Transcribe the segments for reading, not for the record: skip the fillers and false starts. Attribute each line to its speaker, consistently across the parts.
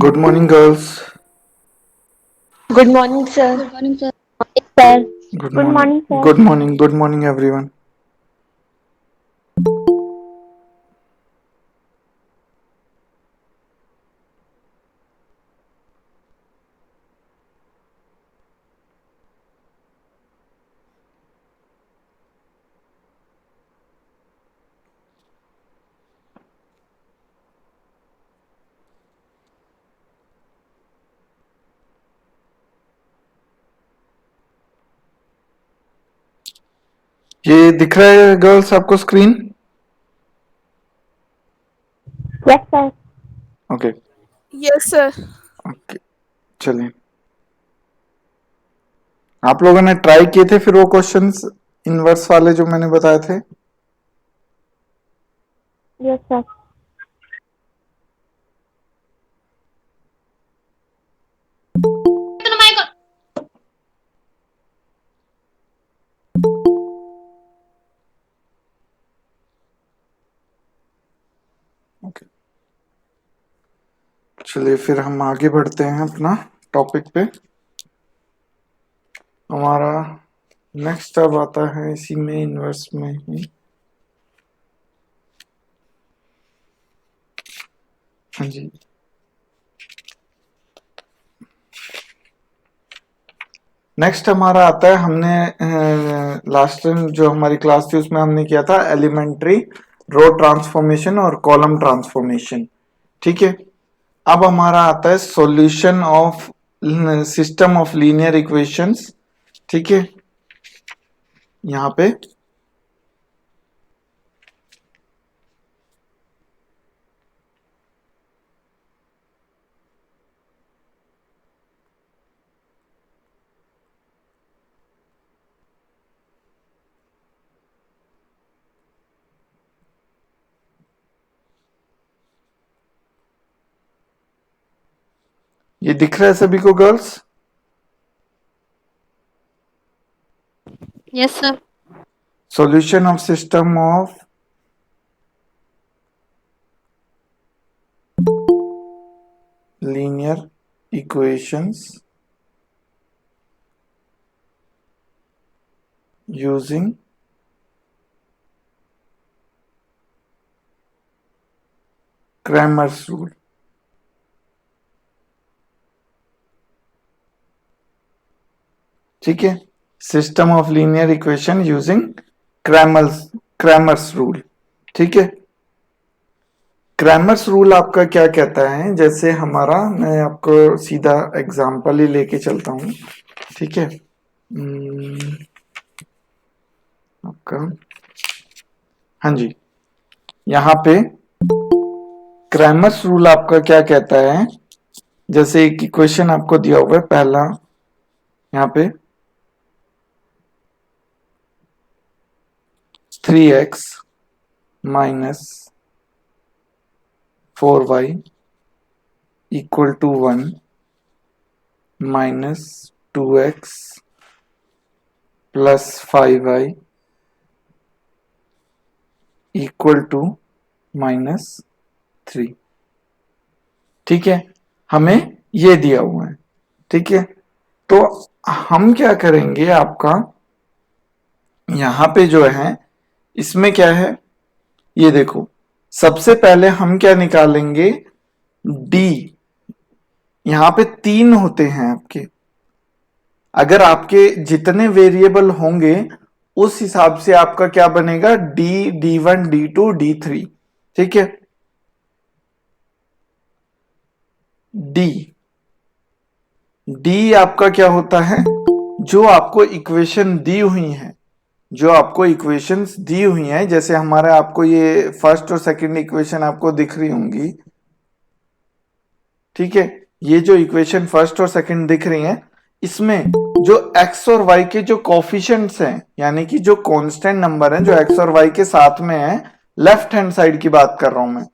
Speaker 1: Good morning, girls.
Speaker 2: Good morning, sir.
Speaker 3: Good morning, sir.
Speaker 2: Sir.
Speaker 1: Good
Speaker 2: Good
Speaker 1: morning.
Speaker 2: morning, sir.
Speaker 1: Good morning. Good morning, everyone. ये दिख रहा है girls आपको screen?
Speaker 2: Yes, sir.
Speaker 1: Okay
Speaker 4: Yes, sir.
Speaker 1: Okay चलिए, आप लोगों ने try किए थे फिर वो क्वेश्चंस इनवर्स वाले जो मैंने बताए थे?
Speaker 2: Yes, sir.
Speaker 1: ओके चलिए, फिर हम आगे बढ़ते हैं अपना टॉपिक पे। हमारा नेक्स्ट अब आता है इसी में, इनवर्स में ही। हाँ जी, नेक्स्ट हमारा आता है, हमने लास्ट टाइम जो हमारी क्लास थी उसमें हमने किया था एलिमेंट्री रो ट्रांसफॉर्मेशन और कॉलम ट्रांसफॉर्मेशन। ठीक है, अब हमारा आता है solution of system of linear equations. ठीक है, यहाँ पे ये दिख रहा है सभी को girls?
Speaker 3: Yes, sir.
Speaker 1: Solution of system of linear equations using Cramer's rule. ठीक है, system of linear equation using Cramer's rule. ठीक है, क्रैमर्स रूल आपका क्या कहता है, जैसे हमारा, मैं आपको सीधा एग्जांपल ही लेके चलता हूं। ठीक है, आपका, हाँ जी, यहाँ पे क्रैमर्स रूल आपका क्या कहता है, जैसे एक इक्वेशन आपको दिया हुआ है पहला, यहाँ पे 3x minus 4y equal to 1 minus 2x plus 5y equal to minus 3। ठीक है, हमें ये दिया हुआ है। ठीक है, तो हम क्या करेंगे, आपका यहां पे जो है, इसमें क्या है, ये देखो, सबसे पहले हम क्या निकालेंगे, d। यहां पे 3 होते हैं आपके, अगर आपके जितने वेरिएबल होंगे उस हिसाब से आपका क्या बनेगा, d, d1, d2, d3। ठीक है, d d आपका क्या होता है, जो आपको इक्वेशन दी हुई है, जो आपको इक्वेशंस दी हुई हैं, जैसे हमारा आपको ये फर्स्ट और सेकंड इक्वेशन आपको दिख रही होंगी। ठीक है, ये जो इक्वेशन फर्स्ट और सेकंड दिख रही हैं, इसमें जो x और y के जो कोफिशिएंट्स हैं, यानी कि जो कांस्टेंट नंबर हैं जो x और y के साथ में है, लेफ्ट हैंड साइड की बात कर रहा हूं मैं।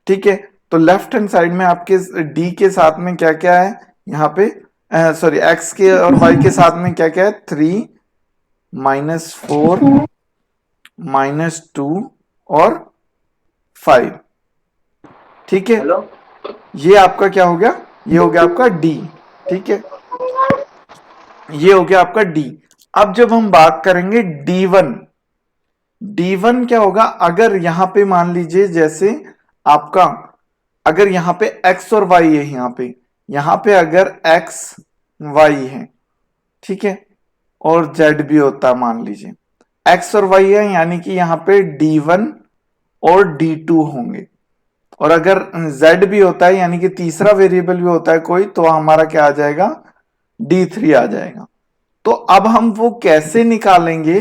Speaker 1: ठीक है, तो लेफ्ट हैंड साइड में आपके d के साथ में क्या क्या है, यहाँ पे सॉरी, x के और y के साथ में क्या क्या है, 3, -4, -2 और 5। ठीक है, ये आपका क्या हो गया, ये हो गया आपका डी। ठीक है, ये हो गया आपका डी। अब जब हम बात करेंगे D1, D1 क्या होगा, अगर यहां पे मान लीजिए जैसे आपका, अगर यहां पे x और y है, यहां पे अगर x y है, ठीक है, और z भी होता है, मान लीजिए x और y है, यानी कि यहां पे D1 और D2 होंगे। और अगर z भी होता है, यानी कि तीसरा वेरिएबल भी होता है कोई, तो हमारा क्या आ जाएगा, D3 आ जाएगा। तो अब हम वो कैसे निकालेंगे,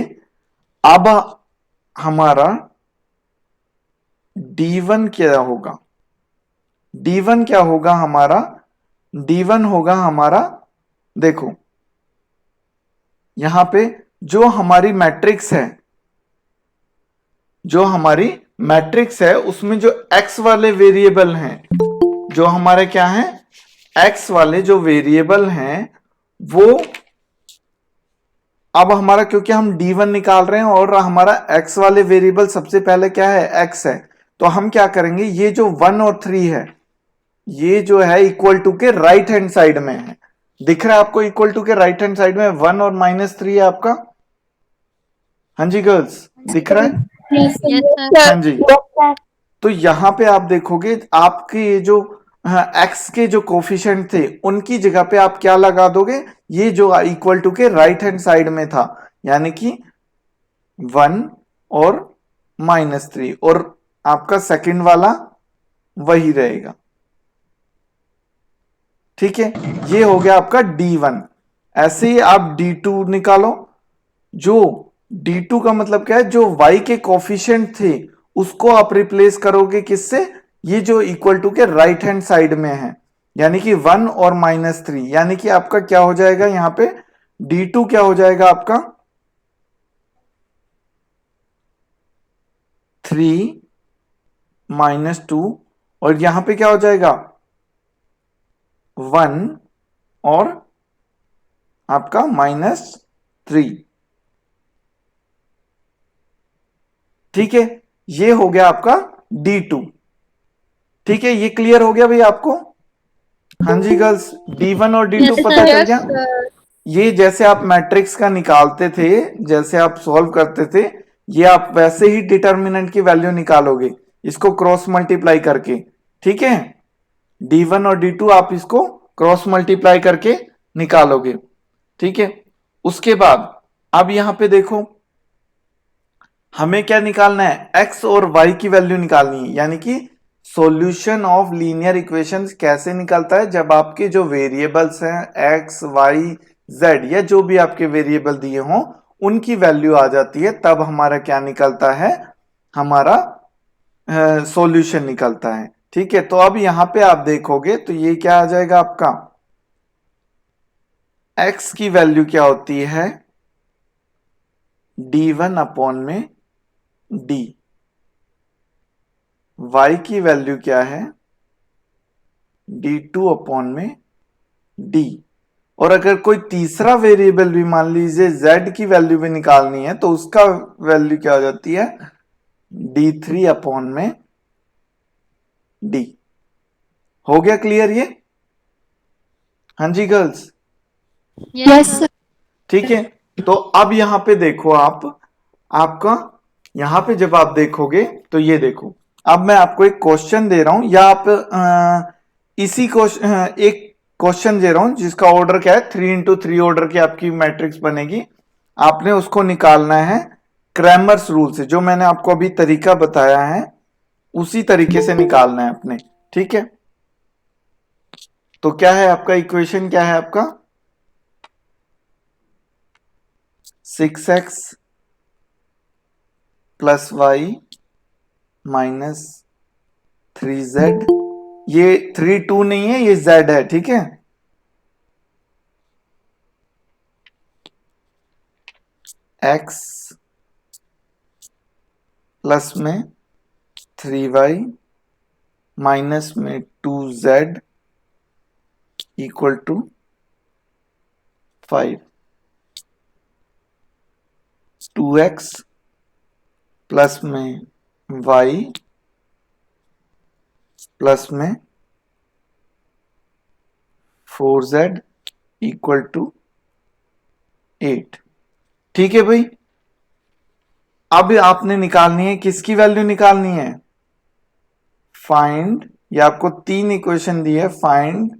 Speaker 1: अब हमारा D1 क्या होगा, D1 क्या होगा हमारा, D1 होगा हमारा, देखो यहां पे जो हमारी मैट्रिक्स है, जो हमारी मैट्रिक्स है उसमें जो x वाले वेरिएबल हैं, जो हमारे क्या हैं, x वाले जो वेरिएबल हैं, वो अब हमारा, क्योंकि हम D1 निकाल रहे हैं और हमारा x वाले वेरिएबल सबसे पहले क्या है, x है, तो हम क्या करेंगे, ये जो 1 और 3 है, ये जो है इक्वल टू के राइट हैंड साइड में है। दिख रहा है आपको, इक्वल टू के राइट हैंड साइड में 1 और -3 है आपका। हाँ जी गर्ल्स, दिख रहा है?
Speaker 2: Yes,
Speaker 1: हाँ
Speaker 2: sir.
Speaker 1: जी।
Speaker 2: Yes, sir.
Speaker 1: तो यहां पे आप देखोगे आपके ये जो एक्स के जो कोफिशिएंट थे, उनकी जगह पे आप क्या लगा दोगे, ये जो इक्वल टू के राइट हैंड साइड में था, यानी कि 1 और -3, और आपका सेकंड वाला वही रहेगा। ठीक है, ये हो गया आपका D1। ऐसे ही आप D2 निकालो। जो D2 का मतलब क्या है, जो y के कोफिशिएंट थे उसको आप रिप्लेस करोगे किससे, ये जो इक्वल टू के राइट हैंड साइड में है, यानी कि 1 और -3, यानी कि आपका क्या हो जाएगा यहां पे, D2 क्या हो जाएगा आपका 3 -2, और यहां पे क्या हो जाएगा 1 और आपका -3। ठीक है, ये हो गया आपका D2। ठीक है, ये क्लियर हो गया भाई आपको? हाँ जी गर्ल्स, D1 और D2 पता चल गया। ये जैसे आप मैट्रिक्स का निकालते थे, जैसे आप सॉल्व करते थे, ये आप वैसे ही डिटर्मिनेंट की वैल्यू निकालोगे, इसको क्रॉस मल्टीप्लाई करके। ठीक है, D1 और D2 आप इसको क्रॉस मल्टीप्लाई करके निकालोगे। ठीक है, उसके बाद अब यहां पे देखो, हमें क्या निकालना है, x और y की वैल्यू निकालनी है, यानी कि सॉल्यूशन ऑफ लीनियर इक्वेशंस कैसे निकलता है, जब आपके जो वेरिएबल्स हैं x y z, या जो भी आपके वेरिएबल दिए हों उनकी वैल्यू आ जाती है, तब हमारा क्या निकलता है, हमारा सॉल्यूशन निकलता है। ठीक है, तो अब यहां पे आप देखोगे तो ये क्या आ जाएगा आपका, x की वैल्यू क्या होती है, D1 अपॉन में d, y की वैल्यू क्या है, D2 अपॉन में d, और अगर कोई तीसरा वेरिएबल भी मान लीजिए z की वैल्यू भी निकालनी है, तो उसका वैल्यू क्या हो जाती है, D3 अपॉन में d। हो गया क्लियर ये? हाँ जी गर्ल्स,
Speaker 2: Yes, sir.
Speaker 1: ठीक है। तो अब यहां पे देखो आप, आपका यहां पे जब आप देखोगे तो ये देखो, अब मैं आपको एक क्वेश्चन दे रहा हूं, या आप इसी क्वेश्चन, एक क्वेश्चन दे रहा हूं जिसका ऑर्डर क्या है, 3x3 ऑर्डर की आपकी मैट्रिक्स बनेगी। आपने उसको निकालना है क्रैमर्स रूल से, जो मैंने आपको अभी तरीका बताया है उसी तरीके से निकालना है अपने। ठीक है, तो क्या है आपका इक्वेशन, क्या है आपका 6x प्लस वाई -3z, ये 3 2 नहीं है, ये z है। ठीक है, x प्लस में 3y माइनस में 2z equal to 5, 2x plus में y प्लस में 4z इक्वल टू 8। ठीक है भाई, अब आपने निकालनी है, किसकी वैल्यू निकालनी है? फाइंड, ये आपको 3 इक्वेशन दी है, फाइंड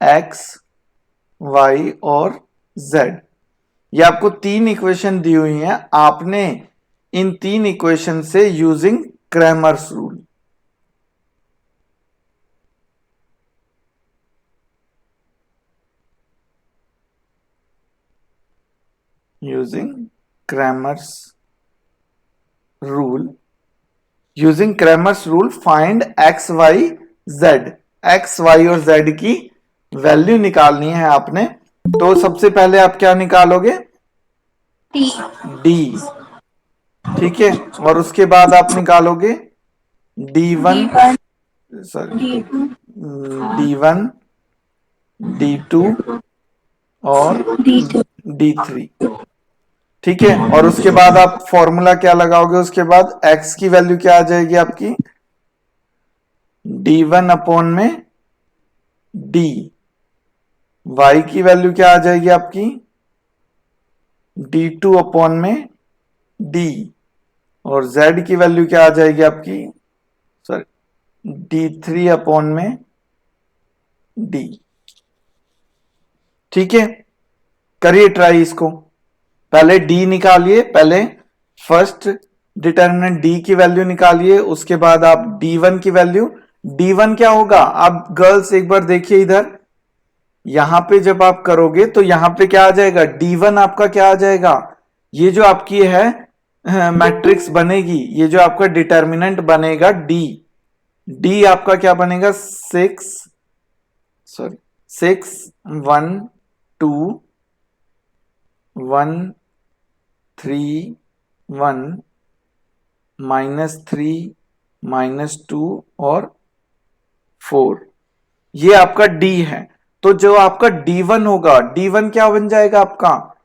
Speaker 1: x y और z। ये आपको 3 इक्वेशन दी हुई हैं, आपने इन 3 इक्वेशन से using Cramer's rule, using Cramer's rule, using Cramer's rule find x y z. X y और जेड की वैल्यू निकालनी है आपने। तो सबसे पहले आप क्या निकालोगे?
Speaker 2: T.
Speaker 1: डी। ठीक है, और उसके बाद आप निकालोगे D1,
Speaker 2: D1,
Speaker 1: sorry
Speaker 2: D2,
Speaker 1: D1, D2 और
Speaker 2: D2.
Speaker 1: D3। ठीक है, और उसके बाद आप फॉर्मूला क्या लगाओगे? उसके बाद x की वैल्यू क्या आ जाएगी आपकी? D1 अपॉन में D। y की वैल्यू क्या आ जाएगी आपकी? D2 अपॉन में D। और z की वैल्यू क्या आ जाएगी आपकी? सॉरी, D3 अपॉन में D। ठीक है, करिए ट्राई इसको। पहले D निकालिए, पहले फर्स्ट डिटर्मिनेंट D की वैल्यू निकालिए, उसके बाद आप D1 की वैल्यू। D1 क्या होगा? आप गर्ल्स एक बार देखिए इधर, यहां पे जब आप करोगे तो यहां पे क्या आ जाएगा? D1 आपका क्या आ जाएगा? ये जो आपकी है मैट्रिक्स बनेगी, ये जो आपका डिटर्मिनेंट बनेगा D, D आपका क्या बनेगा? 6 1 2 1 3 1 -3 -2 और 4, ये आपका D है। तो जो आपका D1 होगा, D1 क्या बन जाएगा आपका?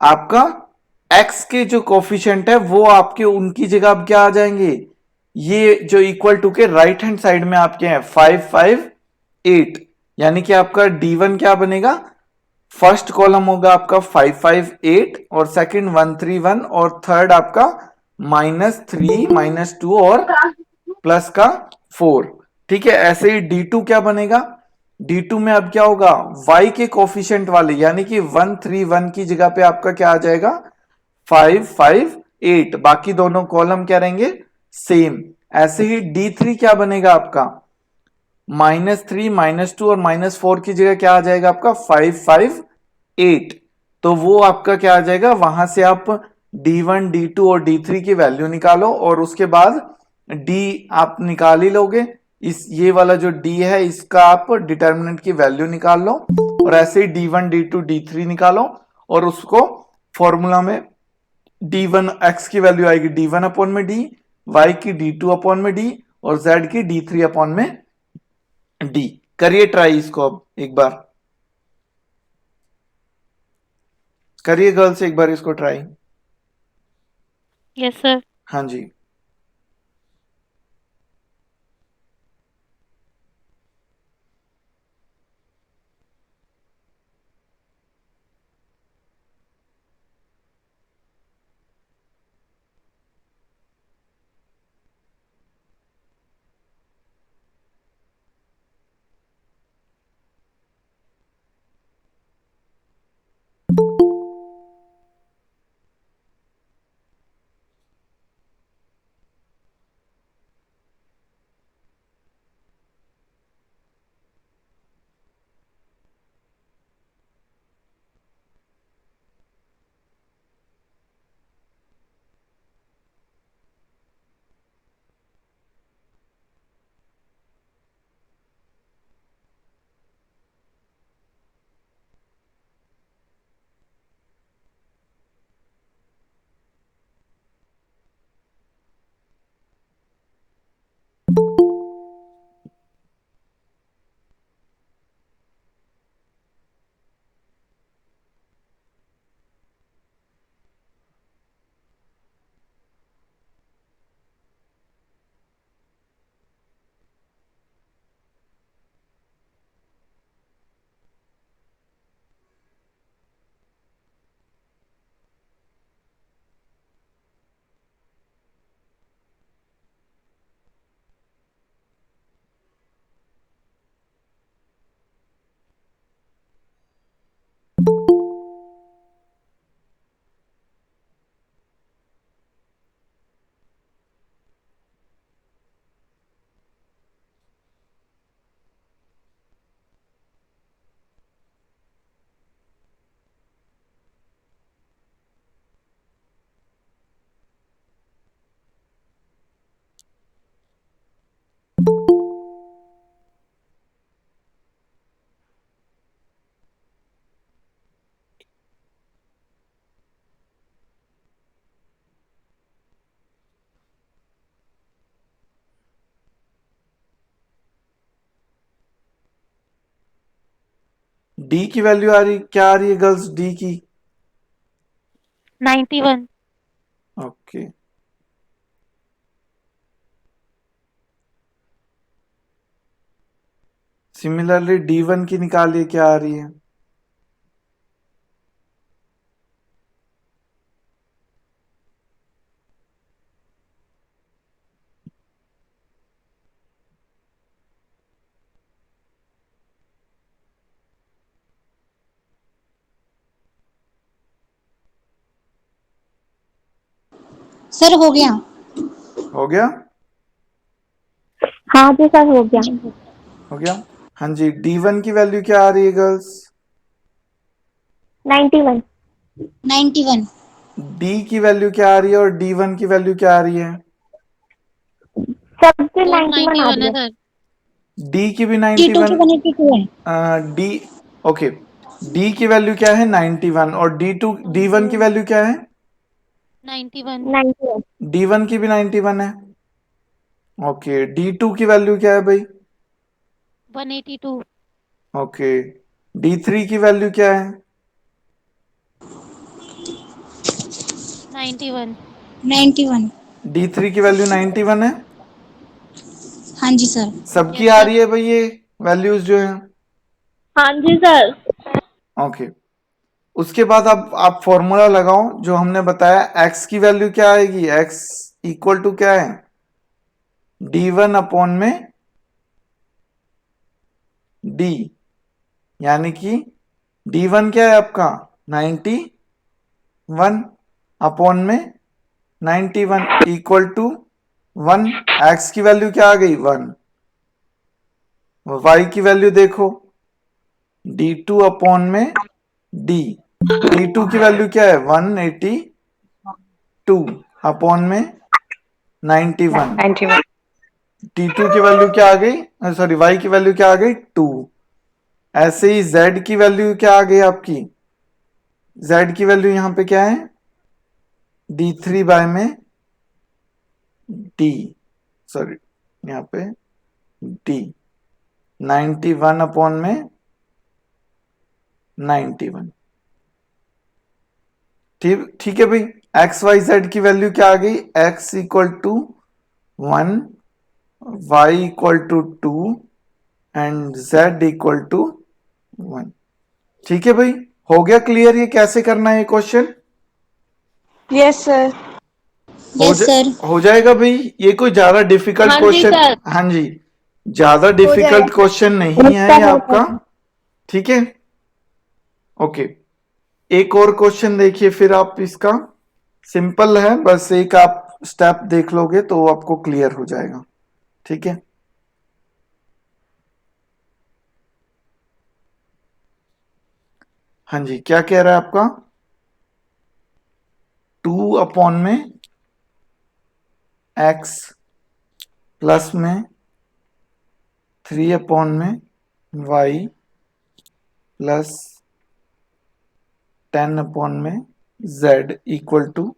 Speaker 1: आपका x के जो कोफिशिएंट है वो आपके उनकी जगह अब क्या आ जाएंगे? ये जो इक्वल टू के राइट हैंड साइड में आपके हैं 5 5 8, यानी कि आपका D1 क्या बनेगा? फर्स्ट कॉलम होगा आपका 5 5 8 और सेकंड 1 3 1 और थर्ड आपका -3 -2 और प्लस का 4। ठीक है, ऐसे ही D2 क्या बनेगा? D2 में अब क्या होगा? y के कोफिशिएंट वाले, यानी कि 1 3 1 की जगह पे आपका क्या आ जाएगा? 5 5 8, बाकी दोनों कॉलम क्या रहेंगे? सेम। ऐसे ही D3 क्या बनेगा आपका? -3 -2 और -4 की जगह क्या आ जाएगा आपका? 5 5 8। तो वो आपका क्या आ जाएगा? वहां से आप D1 D2 और D3 की वैल्यू निकालो और उसके बाद D आप निकाल ही लोगे। इस ये वाला जो D है इसका आप डिटर्मिनेंट की वैल्यू निकाल लो, और ऐसे ही D1 D2 D3 निकालो और उसको फॉर्मूला में D1 x की वैल्यू आएगी D1 अपॉन में D, y की D2 अपॉन में D और z की D3 अपॉन में D। करिए ट्राई इसको अब एक बार, करिए गर्ल्स एक बार इसको ट्राई।
Speaker 2: Yes, sir.
Speaker 1: हाँ जी। डी की वैल्यू आ रही, क्या आ रही है गर्ल्स डी की?
Speaker 2: 91.
Speaker 1: ओके, सिमिलरली D1 की निकालिए, क्या आ रही है?
Speaker 3: सर हो गया।
Speaker 1: हो गया?
Speaker 2: हाँ जी सर, हो गया.
Speaker 1: हो गया। हाँ जी, D1 की वैल्यू क्या आ रही है गर्ल्स?
Speaker 2: 91.
Speaker 3: 91।
Speaker 1: D की वैल्यू क्या आ रही है और D1 की वैल्यू क्या आ रही है?
Speaker 2: सबसे 91 आ रही है.
Speaker 3: सर।
Speaker 1: D की भी
Speaker 3: T2 की
Speaker 1: 91।
Speaker 3: 182 है।
Speaker 1: D, ओके, D की वैल्यू क्या है? 91। और D1 की वैल्यू क्या है?
Speaker 3: 91।
Speaker 2: 91.
Speaker 1: D1 की भी 91 है। ओके, D2 की वैल्यू क्या है भाई?
Speaker 3: 182।
Speaker 1: ओके, D3 की वैल्यू क्या है?
Speaker 3: 91। 91।
Speaker 1: D3 की वैल्यू 91 है।
Speaker 3: हाँ जी सर।
Speaker 1: सबकी आ रही है भाई ये वैल्यूज जो है?
Speaker 2: हाँ जी सर.
Speaker 1: ओके, उसके बाद अब आप फॉर्मूला लगाओ जो हमने बताया। x की वैल्यू क्या आएगी? x इक्वल टू क्या है? D1 अपॉन में D, यानी कि D1 क्या है आपका? 91 अपॉन में 91 इक्वल टू 1। x की वैल्यू क्या आ गई? 1। y की वैल्यू देखो, D2 अपॉन में D, D2 की वैल्यू क्या है? 182 अपॉन में 91।
Speaker 2: 91.
Speaker 1: T2 की वैल्यू क्या आ गई? सॉरी, y की वैल्यू क्या आ गई? 2। ऐसे ही z की वैल्यू क्या आ गई आपकी? z की वैल्यू यहां पे क्या है? D3 बाय में D, सॉरी यहां पे D, 91 अपॉन में 91। ठीक ठीक है भाई। एक्स वाई जेड की वैल्यू क्या आ गई? x equal to 1, y equal to 2 and z equal to 1। ठीक है भाई, हो गया क्लियर ये कैसे करना है ये question?
Speaker 2: Yes sir.
Speaker 3: Yes sir.
Speaker 1: हो जाएगा भाई, ये कोई ज्यादा डिफिकल्ट
Speaker 2: हाँ जी
Speaker 1: क्वेश्चन,
Speaker 2: सर.
Speaker 1: हाँ जी, ज्यादा
Speaker 2: जाएगा
Speaker 1: डिफिकल्ट
Speaker 2: सर.
Speaker 1: क्वेश्चन नहीं है ये आपका। ठीक है, ओके। एक और क्वेश्चन देखिए फिर आप, इसका सिंपल है, बस एक आप स्टेप देख लोगे तो आपको क्लियर हो जाएगा। ठीक है, हाँ जी, क्या कह रहा है आपका? 2 अपॉन में x प्लस में 3 अपॉन में y प्लस 10 अपॉन में z इक्वल टू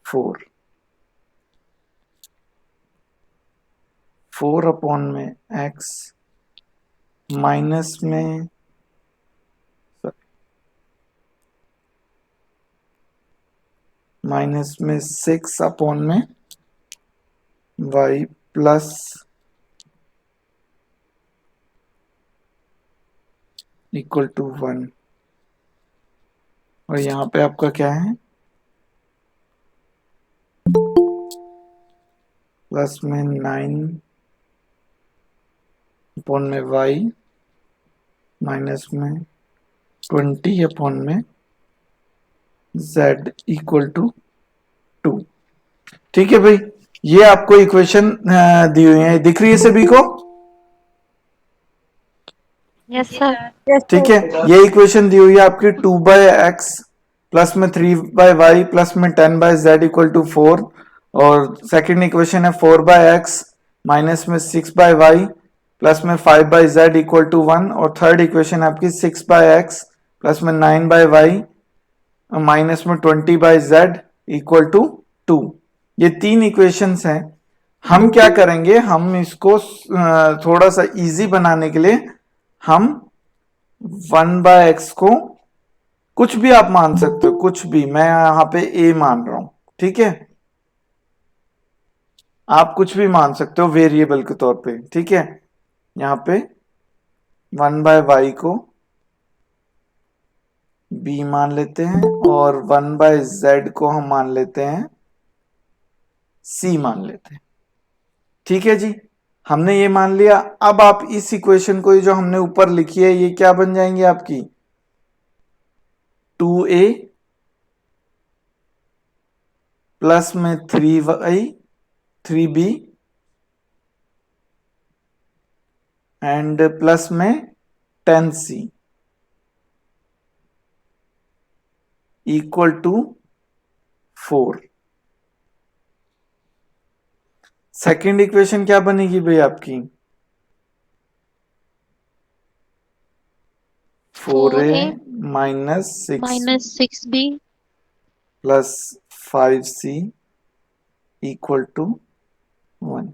Speaker 1: 4। 4 अपॉन में x माइनस में माइनस में 6 अपॉन में y प्लस इक्वल टू 1। और यहाँ पे आपका क्या है? प्लस में 9 अपॉन में y माइनस में 20 अपॉन में z इक्वल टू 2। ठीक है भाई, ये आपको इक्वेशन दी हुई है, दिख रही है सभी को?
Speaker 2: Yes sir.
Speaker 1: ठीक है, ये इक्वेशन दी हुई है आपकी 2 बाय एक्स प्लस में 3 बाय वाई प्लस में 10 बाय जेड इक्वल टू 4। और सेकंड इक्वेशन है 4 बाय एक्स माइनस में 6 बाय वाई प्लस में 5 बाय जेड इक्वल टू 1। और थर्ड इक्वेशन आपकी 6 बाय एक्स प्लस में 9 बाय वाई माइनस में 20 बाय जेड इक्वल टू 2। ये तीन इक्वेशंस हैं। हम क्या करेंगे, हम इसको थोड़ा सा इजी बनाने के लिए हम 1/x को कुछ भी आप मान सकते हो, कुछ भी, मैं यहां पे a मान रहा हूं, ठीक है। आप कुछ भी मान सकते हो वेरिएबल के तौर पे, ठीक है। यहां पे 1/y को b मान लेते हैं और 1/z को हम मान लेते हैं c मान लेते हैं, ठीक है जी। हमने ये मान लिया। अब आप इस इक्वेशन को, ये जो हमने ऊपर लिखी है, ये क्या बन जाएंगी आपकी 2a प्लस में 3y 3b एंड प्लस में 10c equal to 4। Second equation क्या बनेगी भाई आपकी 4a minus
Speaker 2: 6b
Speaker 1: plus 5c equal to 1।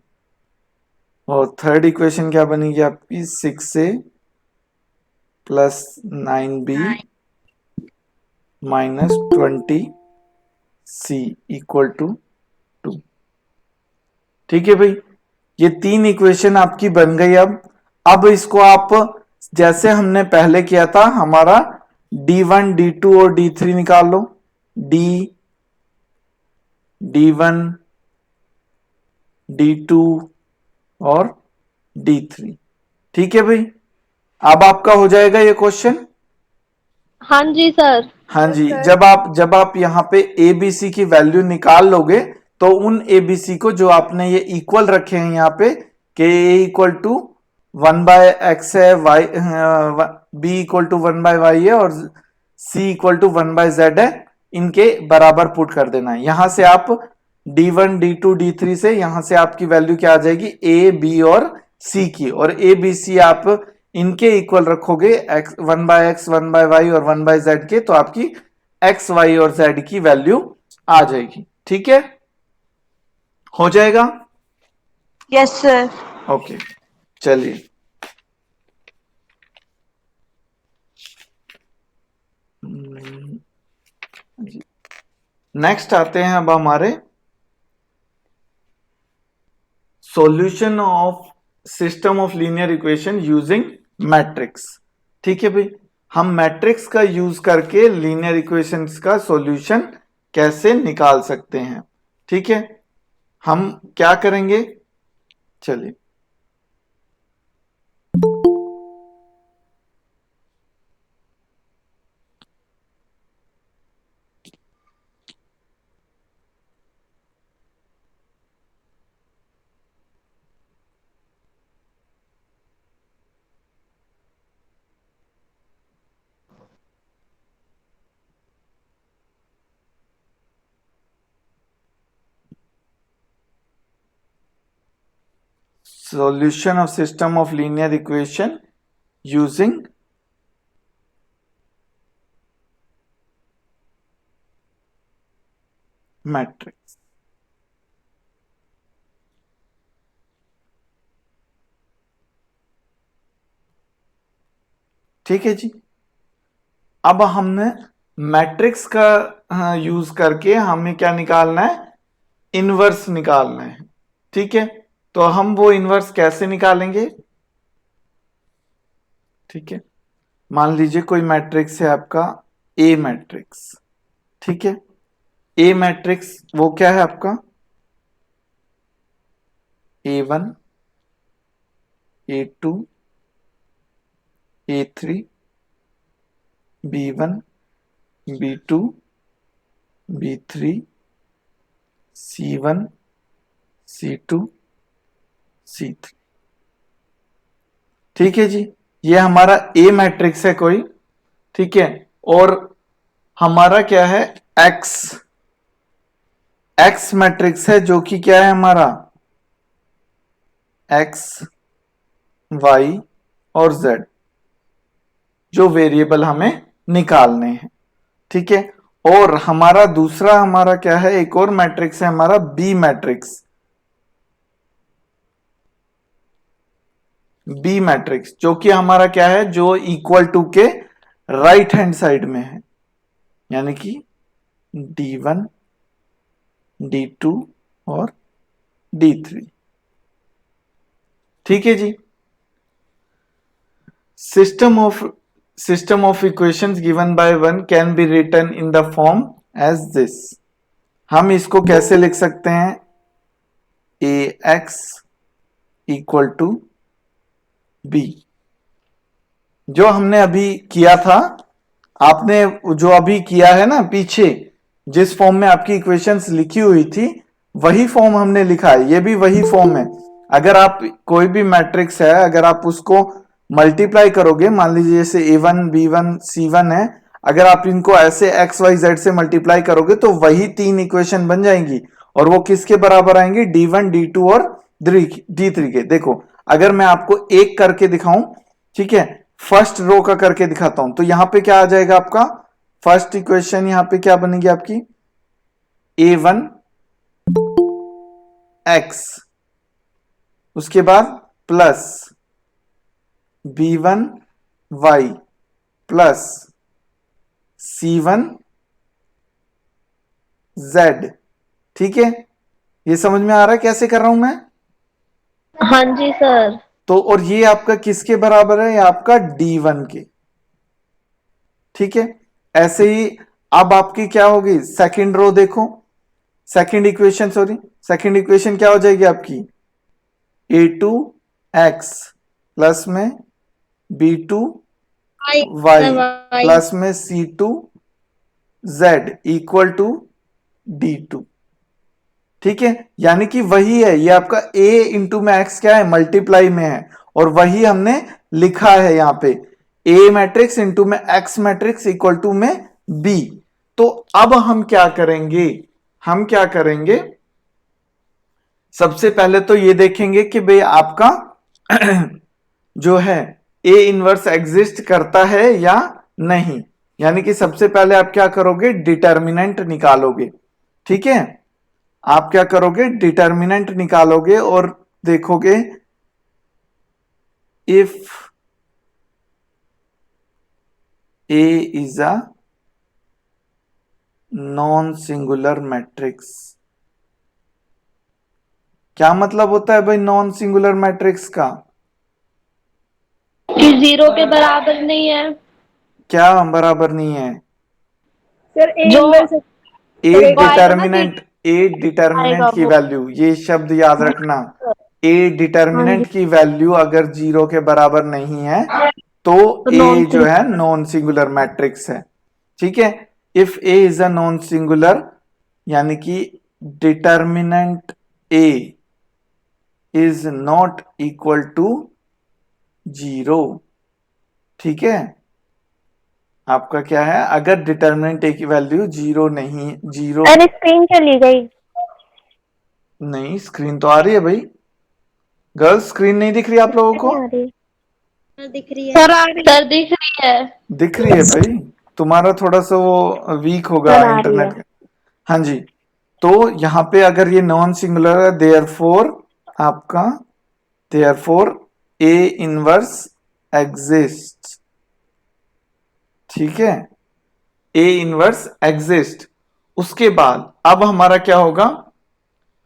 Speaker 1: और थर्ड इक्वेशन क्या बनेगी आपकी 6a plus 9b minus 20c equal to 2। ठीक है भाई, ये तीन इक्वेशन आपकी बन गई। अब इसको आप जैसे हमने पहले किया था, हमारा d1 d2 और d3 निकाल लो। d1 d2 और d3, ठीक है भाई। अब आपका हो जाएगा ये क्वेश्चन।
Speaker 2: हाँ जी सर।
Speaker 1: हाँ जी, जब आप यहाँ पे ए बी सी की वैल्यू निकाल लोगे तो उन ए बी सी को जो आपने ये इक्वल रखे हैं यहाँ पे के ए इक्वल टू 1/x है, Y B equal to 1/y है और सी इक्वल टू 1/z है, इनके बराबर पुट कर देना है। यहां से आप d1 d2 d3 से यहां से आपकी वैल्यू क्या आ जाएगी ए बी और सी की, और ए बी सी आप इनके इक्वल रखोगे 1/x 1/y और 1/z के, तो आपकी x y और z की वैल्यू आ जाएगी। ठीक है, हो जाएगा।
Speaker 2: Yes sir.
Speaker 1: ओके, चलिए नेक्स्ट आते हैं अब हमारे solution of system of linear equation using matrix. ठीक है भाई, हम मैट्रिक्स का यूज करके लीनियर इक्वेशंस का सॉल्यूशन कैसे निकाल सकते हैं। ठीक है, हम क्या करेंगे, चलिए solution of system of linear equation using matrix। ठीक है जी, अब हमने मैट्रिक्स का यूज करके हमें क्या निकालना है, इनवर्स निकालना है। ठीक है, तो हम वो इनवर्स कैसे निकालेंगे। ठीक है, मान लीजिए कोई मैट्रिक्स है आपका ए मैट्रिक्स। ठीक है, ए मैट्रिक्स वो क्या है आपका A1 A2 A3 B1 B2 B3 C1 C2 C3। ठीक है जी, ये हमारा ए मैट्रिक्स है कोई। ठीक है, और हमारा क्या है एक्स मैट्रिक्स है, जो कि क्या है हमारा एक्स वाई और जेड, जो वेरिएबल हमें निकालने हैं। ठीक है, और हमारा दूसरा हमारा क्या है, एक और मैट्रिक्स है हमारा बी मैट्रिक्स। बी मैट्रिक्स, जो कि हमारा क्या है, जो इक्वल टू के राइट हैंड साइड में है, यानी कि D1, D2 और D3। ठीक है जी। System of equations given by one can be written in the form as this. हम इसको कैसे लिख सकते हैं, ax इक्वल टू b, जो हमने अभी किया था, आपने जो अभी किया है ना पीछे, जिस फॉर्म में आपकी इक्वेशंस लिखी हुई थी वही फॉर्म हमने लिखा है, ये भी वही फॉर्म है। अगर आप कोई भी मैट्रिक्स है, अगर आप उसको मल्टीप्लाई करोगे, मान लीजिए जैसे a1 b1 c1 है, अगर आप इनको ऐसे x y z से मल्टीप्लाई करोगे तो वही तीन इक्वेशन बन जाएंगी, और वो किसके बराबर आएंगे, d1 d2 और d3 के। देखो अगर मैं आपको एक करके दिखाऊं, ठीक है, फर्स्ट रो का करके दिखाता हूं, तो यहां पे क्या आ जाएगा आपका, फर्स्ट इक्वेशन यहां पे क्या बनेगी आपकी, a1 x, उसके बाद plus b1 y plus c1 z। ठीक है, ये समझ में आ रहा है कैसे कर रहा हूं मैं?
Speaker 2: हाँ जी सर।
Speaker 1: तो और ये आपका किसके बराबर है, ये आपका d1 के। ठीक है, ऐसे ही अब आपकी क्या होगी, सेकंड रो देखो, second equation, sorry second equation क्या हो जाएगी आपकी, a2x प्लस में b2y प्लस में c2z इक्वल टू d2। ठीक है, यानी कि वही है, ये आपका a इंटू में x क्या है, मल्टीप्लाई में है, और वही हमने लिखा है यहां पे, a मैट्रिक्स इंटू में x मैट्रिक्स इक्वल टू में b। तो अब हम क्या करेंगे, हम क्या करेंगे, सबसे पहले तो ये देखेंगे कि भाई आपका जो है ए इनवर्स एग्जिस्ट करता है या नहीं, यानी कि सबसे पहले आप क्या करोगे, डिटर्मिनेंट निकालोगे। ठीक है, आप क्या करोगे, डिटर्मिनेंट निकालोगे और देखोगे if A is a non singular matrix. क्या मतलब होता है भाई नॉन सिंगुलर मैट्रिक्स का,
Speaker 2: कि 0 के बराबर नहीं है।
Speaker 1: क्या बराबर नहीं है,
Speaker 2: सर जो
Speaker 1: ए
Speaker 2: आएगा ना कि
Speaker 1: डिटर्मिनेंट, ए
Speaker 2: आएगा
Speaker 1: डिटर्मिनेंट की
Speaker 2: वो।
Speaker 1: वैल्यू, ये शब्द याद रखना, ए
Speaker 2: हाँ जी,
Speaker 1: डिटर्मिनेंट की वैल्यू अगर 0 के बराबर नहीं है तो
Speaker 2: तो नॉन
Speaker 1: ए जो है नॉन सिंगुलर मैट्रिक्स है। ठीक है, if A is a non singular, यानी कि determinant A is not equal to 0। ठीक है, आपका क्या है, अगर डिटर्मिनेंट ए की वैल्यू 0 नहीं, 0
Speaker 2: अरे स्क्रीन चली गई।
Speaker 1: नहीं, स्क्रीन तो आ रही है भाई, गर्ल्स स्क्रीन नहीं दिख रही आप लोगों को,
Speaker 2: आ रही
Speaker 3: दिख रही है।
Speaker 2: सर, आ रही सर, दिख रही है।
Speaker 1: दिख रही है भाई, तुम्हारा थोड़ा सा वो वीक होगा
Speaker 2: सर, आ रही
Speaker 1: इंटरनेट
Speaker 2: है।
Speaker 1: का। हाँ जी, तो यहां पे अगर ये नॉन सिंगुलर है, देयरफॉर आपका, देयरफॉर ए इनवर्स एग्जिस्ट। ठीक है, ए इनवर्स एग्जिस्ट। उसके बाद अब हमारा क्या होगा,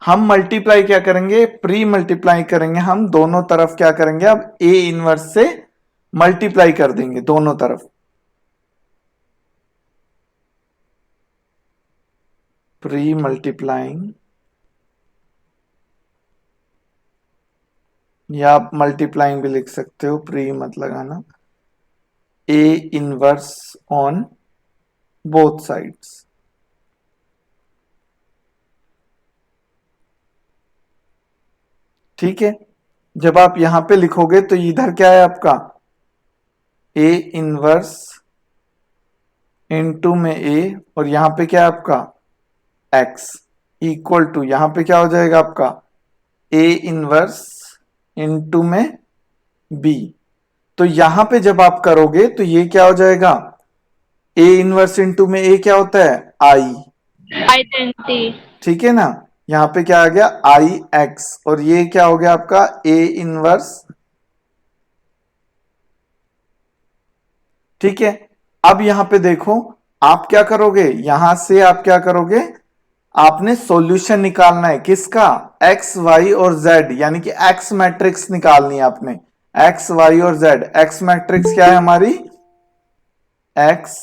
Speaker 1: हम मल्टीप्लाई क्या करेंगे, प्री मल्टीप्लाई करेंगे, हम दोनों तरफ क्या करेंगे, अब ए इनवर्स से मल्टीप्लाई कर देंगे दोनों तरफ, प्री मल्टीप्लाइंग, या आप मल्टीप्लाइंग भी लिख सकते हो, प्री मत लगाना, A inverse on both sides. ठीक है, जब आप यहां पे लिखोगे तो इधर क्या है आपका, ए इनवर्स इनटू में ए, और यहां पे क्या है आपका x इक्वल टू, यहां पे क्या हो जाएगा आपका ए इनवर्स इनटू में b। तो यहां पे जब आप करोगे तो ये क्या हो जाएगा, ए इनवर्स इनटू में ए क्या होता है, आई।
Speaker 2: आइडेंटिटी।
Speaker 1: ठीक है ना, यहां पे क्या आ गया, आई एक्स, और ये क्या हो गया आपका ए इनवर्स ठीक है, अब यहां पे देखो आप क्या करोगे, यहां से आप क्या करोगे, आपने सॉल्यूशन निकालना है किसका, एक्स वाई और जेड, यानी कि एक्स मैट्रिक्स निकालनी है आपने, एक्स वाई और जेड। एक्स मैट्रिक्स क्या है हमारी, एक्स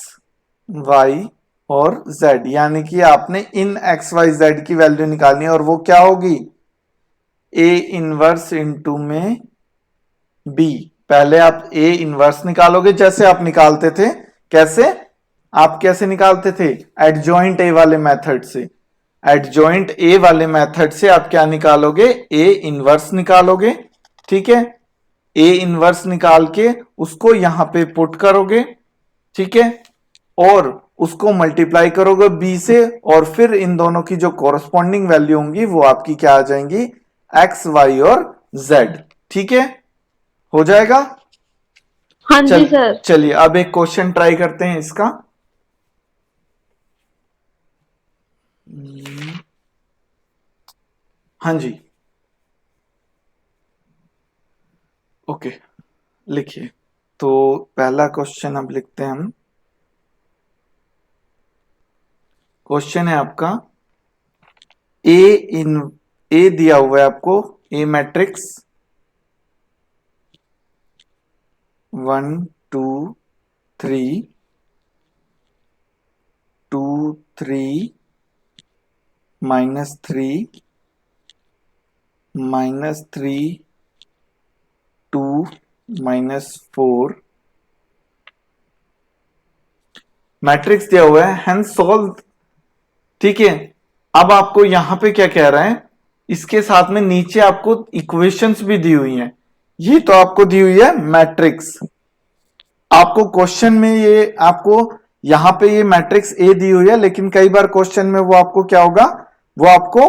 Speaker 1: वाई और जेड, यानी कि आपने इन एक्स वाई जेड की वैल्यू निकालनी है, और वो क्या होगी, ए इनवर्स इंटू में बी। पहले आप ए इनवर्स निकालोगे जैसे आप निकालते थे, कैसे, आप कैसे निकालते थे, एडजॉइंट ए वाले मेथड से, एडजॉइंट ए वाले मेथड से आप क्या निकालोगे, ए इनवर्स निकालोगे, ठीक है, ए इनवर्स निकाल के उसको यहां पे पुट करोगे, ठीक है, और उसको मल्टीप्लाई करोगे बी से, और फिर इन दोनों की जो कॉरस्पॉन्डिंग वैल्यू होंगी वो आपकी क्या आ जाएंगी, एक्स वाई और जेड, ठीक है, हो जाएगा।
Speaker 2: हाँ जी सर।
Speaker 1: चलिए अब एक क्वेश्चन ट्राई करते हैं इसका। हाँ जी, ओके, लिखिए। तो पहला क्वेश्चन अब लिखते हैं हम। क्वेश्चन है आपका, ए इन ए दिया हुआ है आपको, ए मैट्रिक्स 1 2 3 2 3 -3 -3 2 -4 मैट्रिक्स दिया हुआ है, हेंस सॉल्व, ठीक है। अब आपको यहां पे क्या कह रहा है, इसके साथ में नीचे आपको इक्वेशंस भी दी हुई हैं, ये तो आपको दी हुई है मैट्रिक्स, आपको क्वेश्चन में ये आपको यहां पे ये मैट्रिक्स ए दी हुई है, लेकिन कई बार क्वेश्चन में वो आपको क्या होगा, वो आपको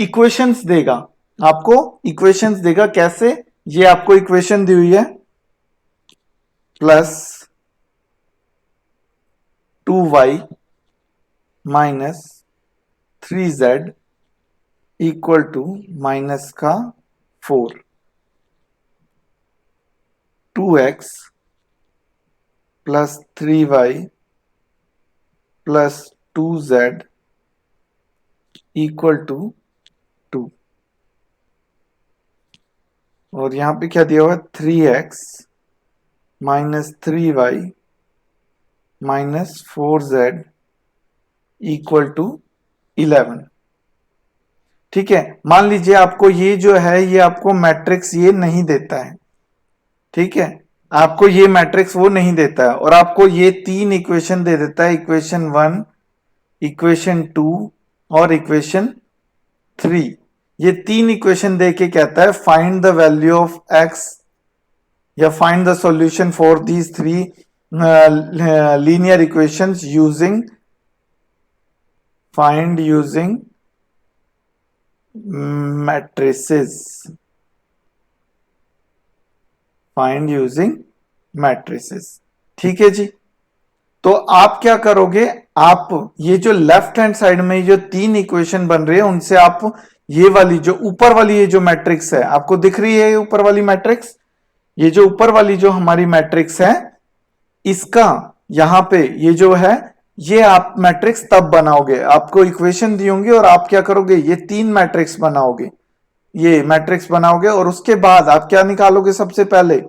Speaker 1: इक्वेशंस देगा, आपको इक्वेशंस देगा, कैसे, ये आपको इक्वेशन दी हुई है, plus 2y minus 3z equal to minus का 4, 2x plus 3y plus 2z equal to 2, और यहां पे क्या दिया हुआ है, 3x minus 3y minus 4z equal to 11, ठीक है। मान लीजिए आपको ये जो है, ये आपको मैट्रिक्स ये नहीं देता है, ठीक है, आपको ये मैट्रिक्स वो नहीं देता है, और आपको ये तीन इक्वेशन दे देता है, इक्वेशन 1, इक्वेशन 2 और इक्वेशन 3, ये तीन इक्वेशन दे के कहता है find the value of x, या find the solution for these three linear equations using, find using matrices, find using matrices, ठीक है जी। तो आप क्या करोगे, आप ये जो लेफ्ट हैंड साइड में जो तीन इक्वेशन बन रही है उनसे आप ये वाली जो ऊपर वाली ये जो मैट्रिक्स है आपको दिख रही है, ऊपर वाली मैट्रिक्स, ये जो ऊपर वाली जो हमारी मैट्रिक्स है, इसका यहां पे ये जो है, ये आप मैट्रिक्स तब बनाओगे, आपको इक्वेशन दी होंगी और आप क्या करोगे, ये तीन मैट्रिक्स बनाओगे, ये मैट्रिक्स बनाओगे, और उसके बाद आप क्या निकालोगे, सबसे पहले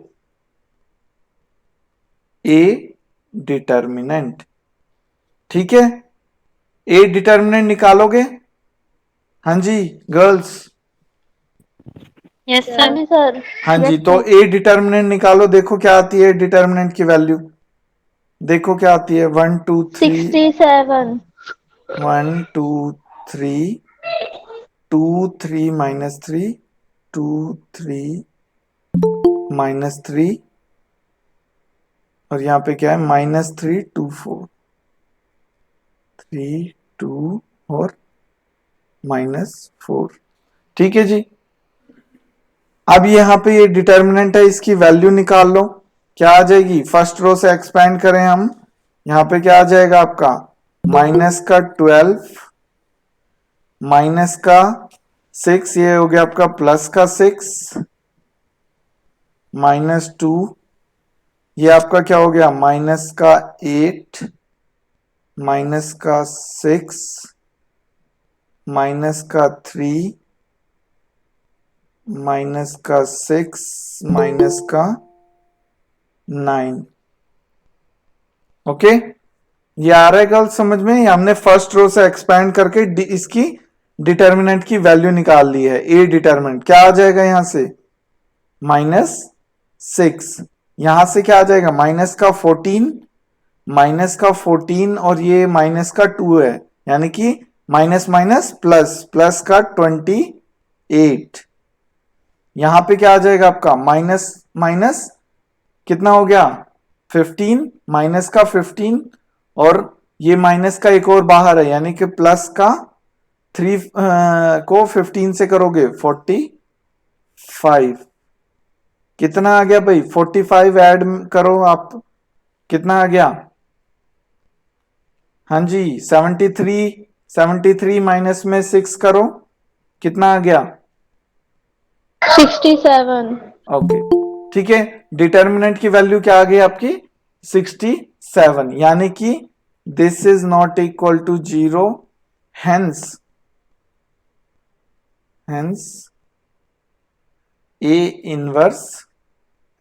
Speaker 1: ए डिटर्मिनेंट, ठीक है, ए डिटर्मिनेंट निकालोगे, हाँ जी गर्ल्स,
Speaker 2: यस सर। सर
Speaker 1: हाँ जी, तो ए डिटर्मिनेंट निकालो, देखो क्या आती है डिटर्मिनेंट की वैल्यू, देखो क्या आती है, 1 2 3
Speaker 2: 67।
Speaker 1: 1 2 3 2 3 -3 2 3 -3, और यहाँ पे क्या है, -3 2 4 3 2 और -4, ठीक है जी। अब यहाँ पे ये डिटर्मिनेंट है, इसकी वैल्यू निकाल लो, क्या आ जाएगी, फर्स्ट रो से एक्सपेंड करें हम, यहाँ पे क्या आ जाएगा आपका, माइनस का 12 माइनस का 6, ये हो गया आपका प्लस का 6 -2 ये आपका क्या हो गया, माइनस का 8, माइनस का 6, माइनस का 3, माइनस का 6, माइनस का 9। ओके, ये आ रहा है गर्ल समझ में? ये हमने फर्स्ट रो से एक्सपैंड करके इसकी डिटर्मिनेंट की वैल्यू निकाल ली है। ए डिटर्मिनेंट क्या आ जाएगा यहां से, -6। यहां से क्या आ जाएगा, माइनस का 14, माइनस का 14 और ये माइनस का 2 है, यानी कि माइनस माइनस प्लस, प्लस का 28। यहां पे क्या आ जाएगा आपका, माइनस माइनस कितना हो गया, 15, माइनस का 15 और ये माइनस का एक और बाहर है, यानी कि प्लस का 3 को 15 से करोगे 45। कितना आ गया भाई, 45 ऐड करो आप, कितना आ गया, हाँ जी 73, 73 माइनस में 6 करो, कितना आ गया,
Speaker 2: 67।
Speaker 1: ओके ठीक है। डिटर्मिनेंट की वैल्यू क्या आ गई आपकी, 67, यानी कि this is not equal to 0, hence hence A inverse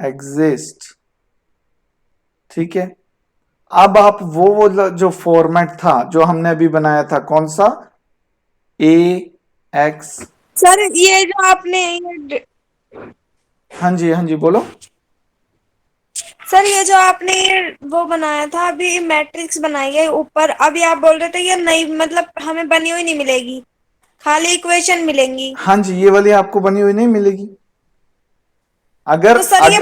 Speaker 1: exist. ठीक है, अब आप वो जो फॉर्मेट था जो हमने अभी बनाया था, कौन सा, ए एक्स,
Speaker 4: सर ये जो आपने
Speaker 1: हाँ जी हाँ जी बोलो।
Speaker 4: सर ये जो आपने वो बनाया था अभी, मैट्रिक्स बनाई है ऊपर, अभी आप बोल रहे थे ये नई, मतलब हमें बनी हुई नहीं मिलेगी, खाली इक्वेशन मिलेंगी।
Speaker 1: हाँ जी, ये वाली आपको बनी हुई नहीं मिलेगी। अगर
Speaker 4: तो सर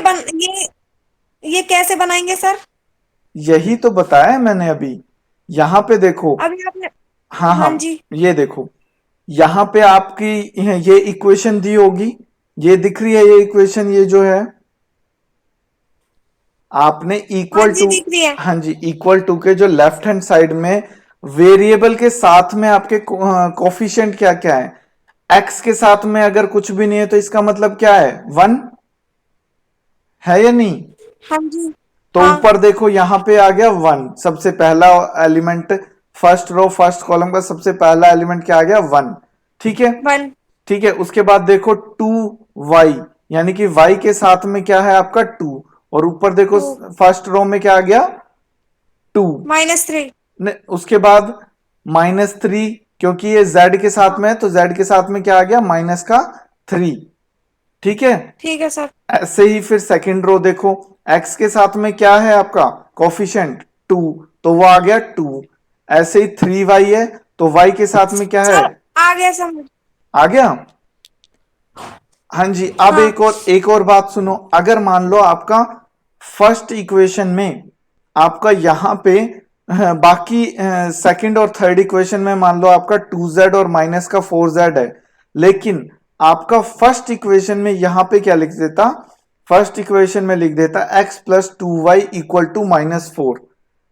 Speaker 4: ये कैसे बनाएंगे सर?
Speaker 1: यही तो बताया मैंने अभी, यहां पे देखो,
Speaker 4: अभी आपने,
Speaker 1: हाँ
Speaker 4: हाँ
Speaker 1: हाँ,
Speaker 4: जी,
Speaker 1: ये देखो, यहां पे आपकी ये इक्वेशन दी होगी, ये दिख रही है ये इक्वेशन, ये जो है आपने
Speaker 4: हाँ
Speaker 1: इक्वल
Speaker 4: जी
Speaker 1: टू,
Speaker 4: दिख रही है।
Speaker 1: हाँ जी इक्वल टू के जो लेफ्ट हैंड साइड में वेरिएबल के साथ में आपके कोफिशिएंट क्या क्या है, एक्स के साथ में अगर कुछ भी नहीं है तो इसका मतलब क्या है, 1 है या नहीं।
Speaker 4: हाँ जी,
Speaker 1: तो
Speaker 4: हाँ
Speaker 1: ऊपर देखो यहां पे आ गया 1, सबसे पहला element, first row first column का सबसे पहला एलिमेंट क्या आ गया, 1। ठीक है,
Speaker 4: 1,
Speaker 1: ठीक है, उसके बाद देखो 2y, यानी कि y के साथ में क्या है आपका 2, और ऊपर देखो
Speaker 4: 2,
Speaker 1: फर्स्ट रो में क्या आ गया, 2।
Speaker 4: -3,
Speaker 1: उसके बाद -3, क्योंकि ये z के साथ में है तो z के साथ में क्या आ गया, माइनस का 3। ठीक है,
Speaker 4: ठीक है सर।
Speaker 1: ऐसे ही फिर सेकंड रो देखो, x के साथ में क्या है आपका कोफिशिएंट 2, तो वो आ गया 2। ऐसे ही 3y है तो y के साथ में क्या है,
Speaker 4: सर आ गया समझ।
Speaker 1: आ गया। हाँ जी, अब
Speaker 4: हाँ
Speaker 1: एक और बात सुनो, अगर मान लो आपका फर्स्ट इक्वेशन में आपका यहां पे बाकी सेकंड और थर्ड इक्वेशन में मान लो आपका 2z और माइनस का 4z है, लेकिन आपका फर्स्ट इक्वेशन में यहां पे क्या लिख देता, फर्स्ट इक्वेशन में लिख देता x plus 2y equal to -4।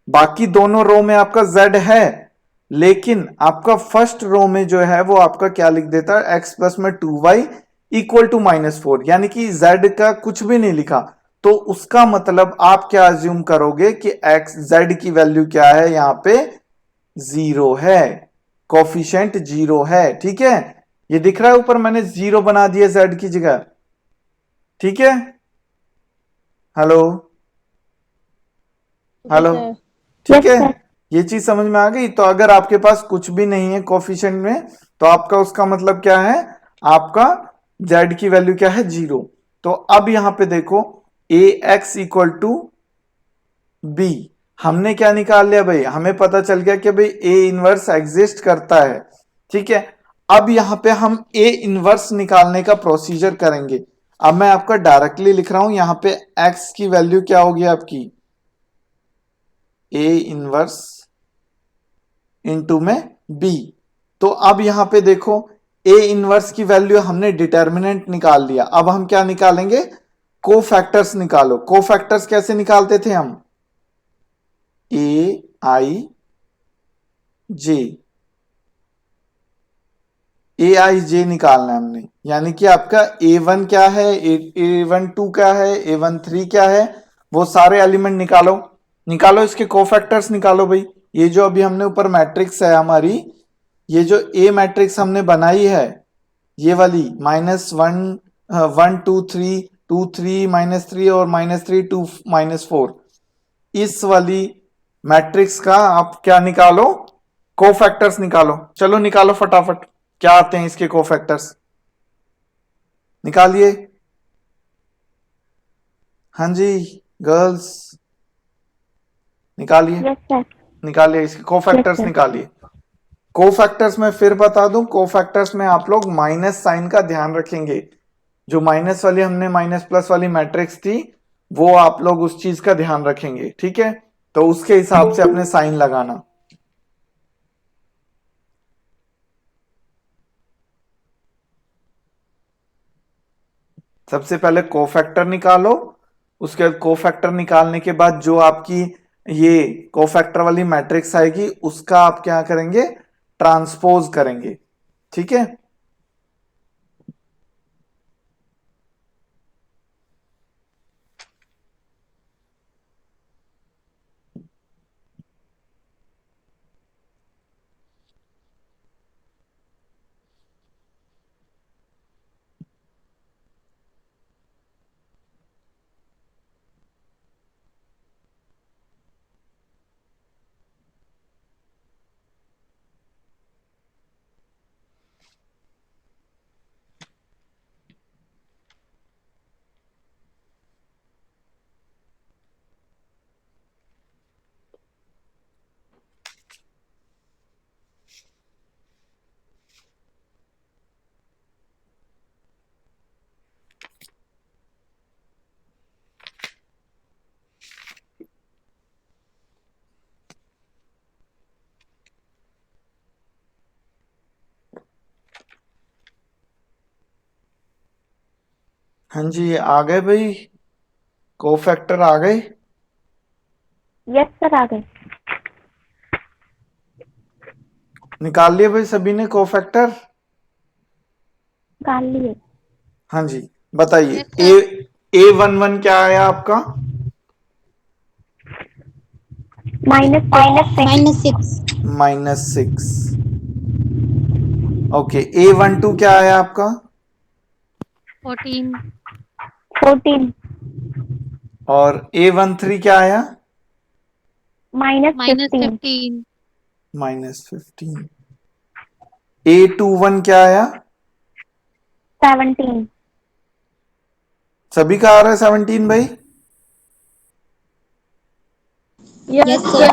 Speaker 1: बाकी दोनों रो में आपका z है, लेकिन आपका फर्स्ट रो में जो है वो आपका क्या लिख देता है, x प्लस में 2y इक्वल टू -4, यानी कि z का कुछ भी नहीं लिखा। तो उसका मतलब आप क्या अज्यूम करोगे कि x z की वैल्यू क्या है, यहां पे 0 है, कोफिशिएंट 0 है। ठीक है, ये दिख रहा है ऊपर मैंने 0 बना दिया z की जगह। ठीक है, हेलो हेलो, ठीक है, ये चीज समझ में आ गई। तो अगर आपके पास कुछ भी नहीं है कोफिशिएंट में, तो आपका उसका मतलब क्या है, आपका z की वैल्यू क्या है, 0। तो अब यहां पे देखो ए एक्स इक्वल टू बी, हमने क्या निकाल लिया भाई, हमें पता चल गया कि भाई ए इनवर्स एग्जिस्ट करता है। ठीक है, अब यहां पे हम ए इनवर्स निकालने का प्रोसीजर करेंगे। अब मैं आपका डायरेक्टली लिख रहा हूं, यहां पे एक्स की वैल्यू क्या होगी आपकी, ए इनवर्स इनटू में बी। तो अब यहां पे देखो ए इनवर्स की वैल्यू हमने डिटर्मिनेंट निकाल लिया, अब हम क्या निकालेंगे, कोफैक्टर्स निकालो। कोफैक्टर्स कैसे निकालते थे हम, ए आई जे, ए आई जे निकालना है हमने, यानी कि आपका A1 क्या है, A12 क्या है, A13 क्या है, वो सारे एलिमेंट निकालो, निकालो इसके कोफैक्टर्स निकालो भाई। ये जो अभी हमने ऊपर मैट्रिक्स है हमारी, ये जो ए मैट्रिक्स हमने बनाई है, ये वाली -1 1 2 3 2 3 -3 और -3 2 -4, इस वाली मैट्रिक्स का आप क्या निकालो, कोफैक्टर्स निकालो। चलो निकालो फटाफट, क्या आते हैं इसके कोफैक्टर्स, निकालिए। हाँ जी गर्ल्स, निकालिए।
Speaker 2: Yes sir.
Speaker 1: निकालिए इसके कोफैक्टर्स,
Speaker 2: Yes, sir.
Speaker 1: निकालिए। कोफैक्टर्स में फिर बता दूं, कोफैक्टर्स में आप लोग माइनस साइन का ध्यान रखेंगे। जो माइनस वाली हमने माइनस प्लस वाली मैट्रिक्स थी, वो आप लोग उस चीज का ध्यान रखेंगे, ठीक है। तो उसके हिसाब से अपने साइन लगाना। सबसे पहले कोफैक्टर निकालो, उसके बाद कोफैक्टर निकालने के बाद जो आपकी ये कोफैक्टर वाली मैट्रिक्स आएगी, उसका आप क्या करेंगे, ट्रांसपोज करेंगे, ठीक है। हाँ जी आ गए भाई, कोफैक्टर आ गए।
Speaker 2: यस सर, आ गए।
Speaker 1: निकाल लिए भाई सभी ने कोफैक्टर।
Speaker 2: निकाल लिए।
Speaker 1: हाँ जी बताइए।
Speaker 3: Yes, sir.
Speaker 1: A11 क्या आया आपका,
Speaker 2: -6।
Speaker 3: -6.
Speaker 1: -6। ओके A12 क्या आया आपका,
Speaker 3: 14.
Speaker 2: 14।
Speaker 1: और A13 क्या आया,
Speaker 2: -15।
Speaker 3: -15.
Speaker 1: -15। A21 क्या आया,
Speaker 2: 17।
Speaker 1: सभी का आ रहा है 17 भाई।
Speaker 3: Yes, sir.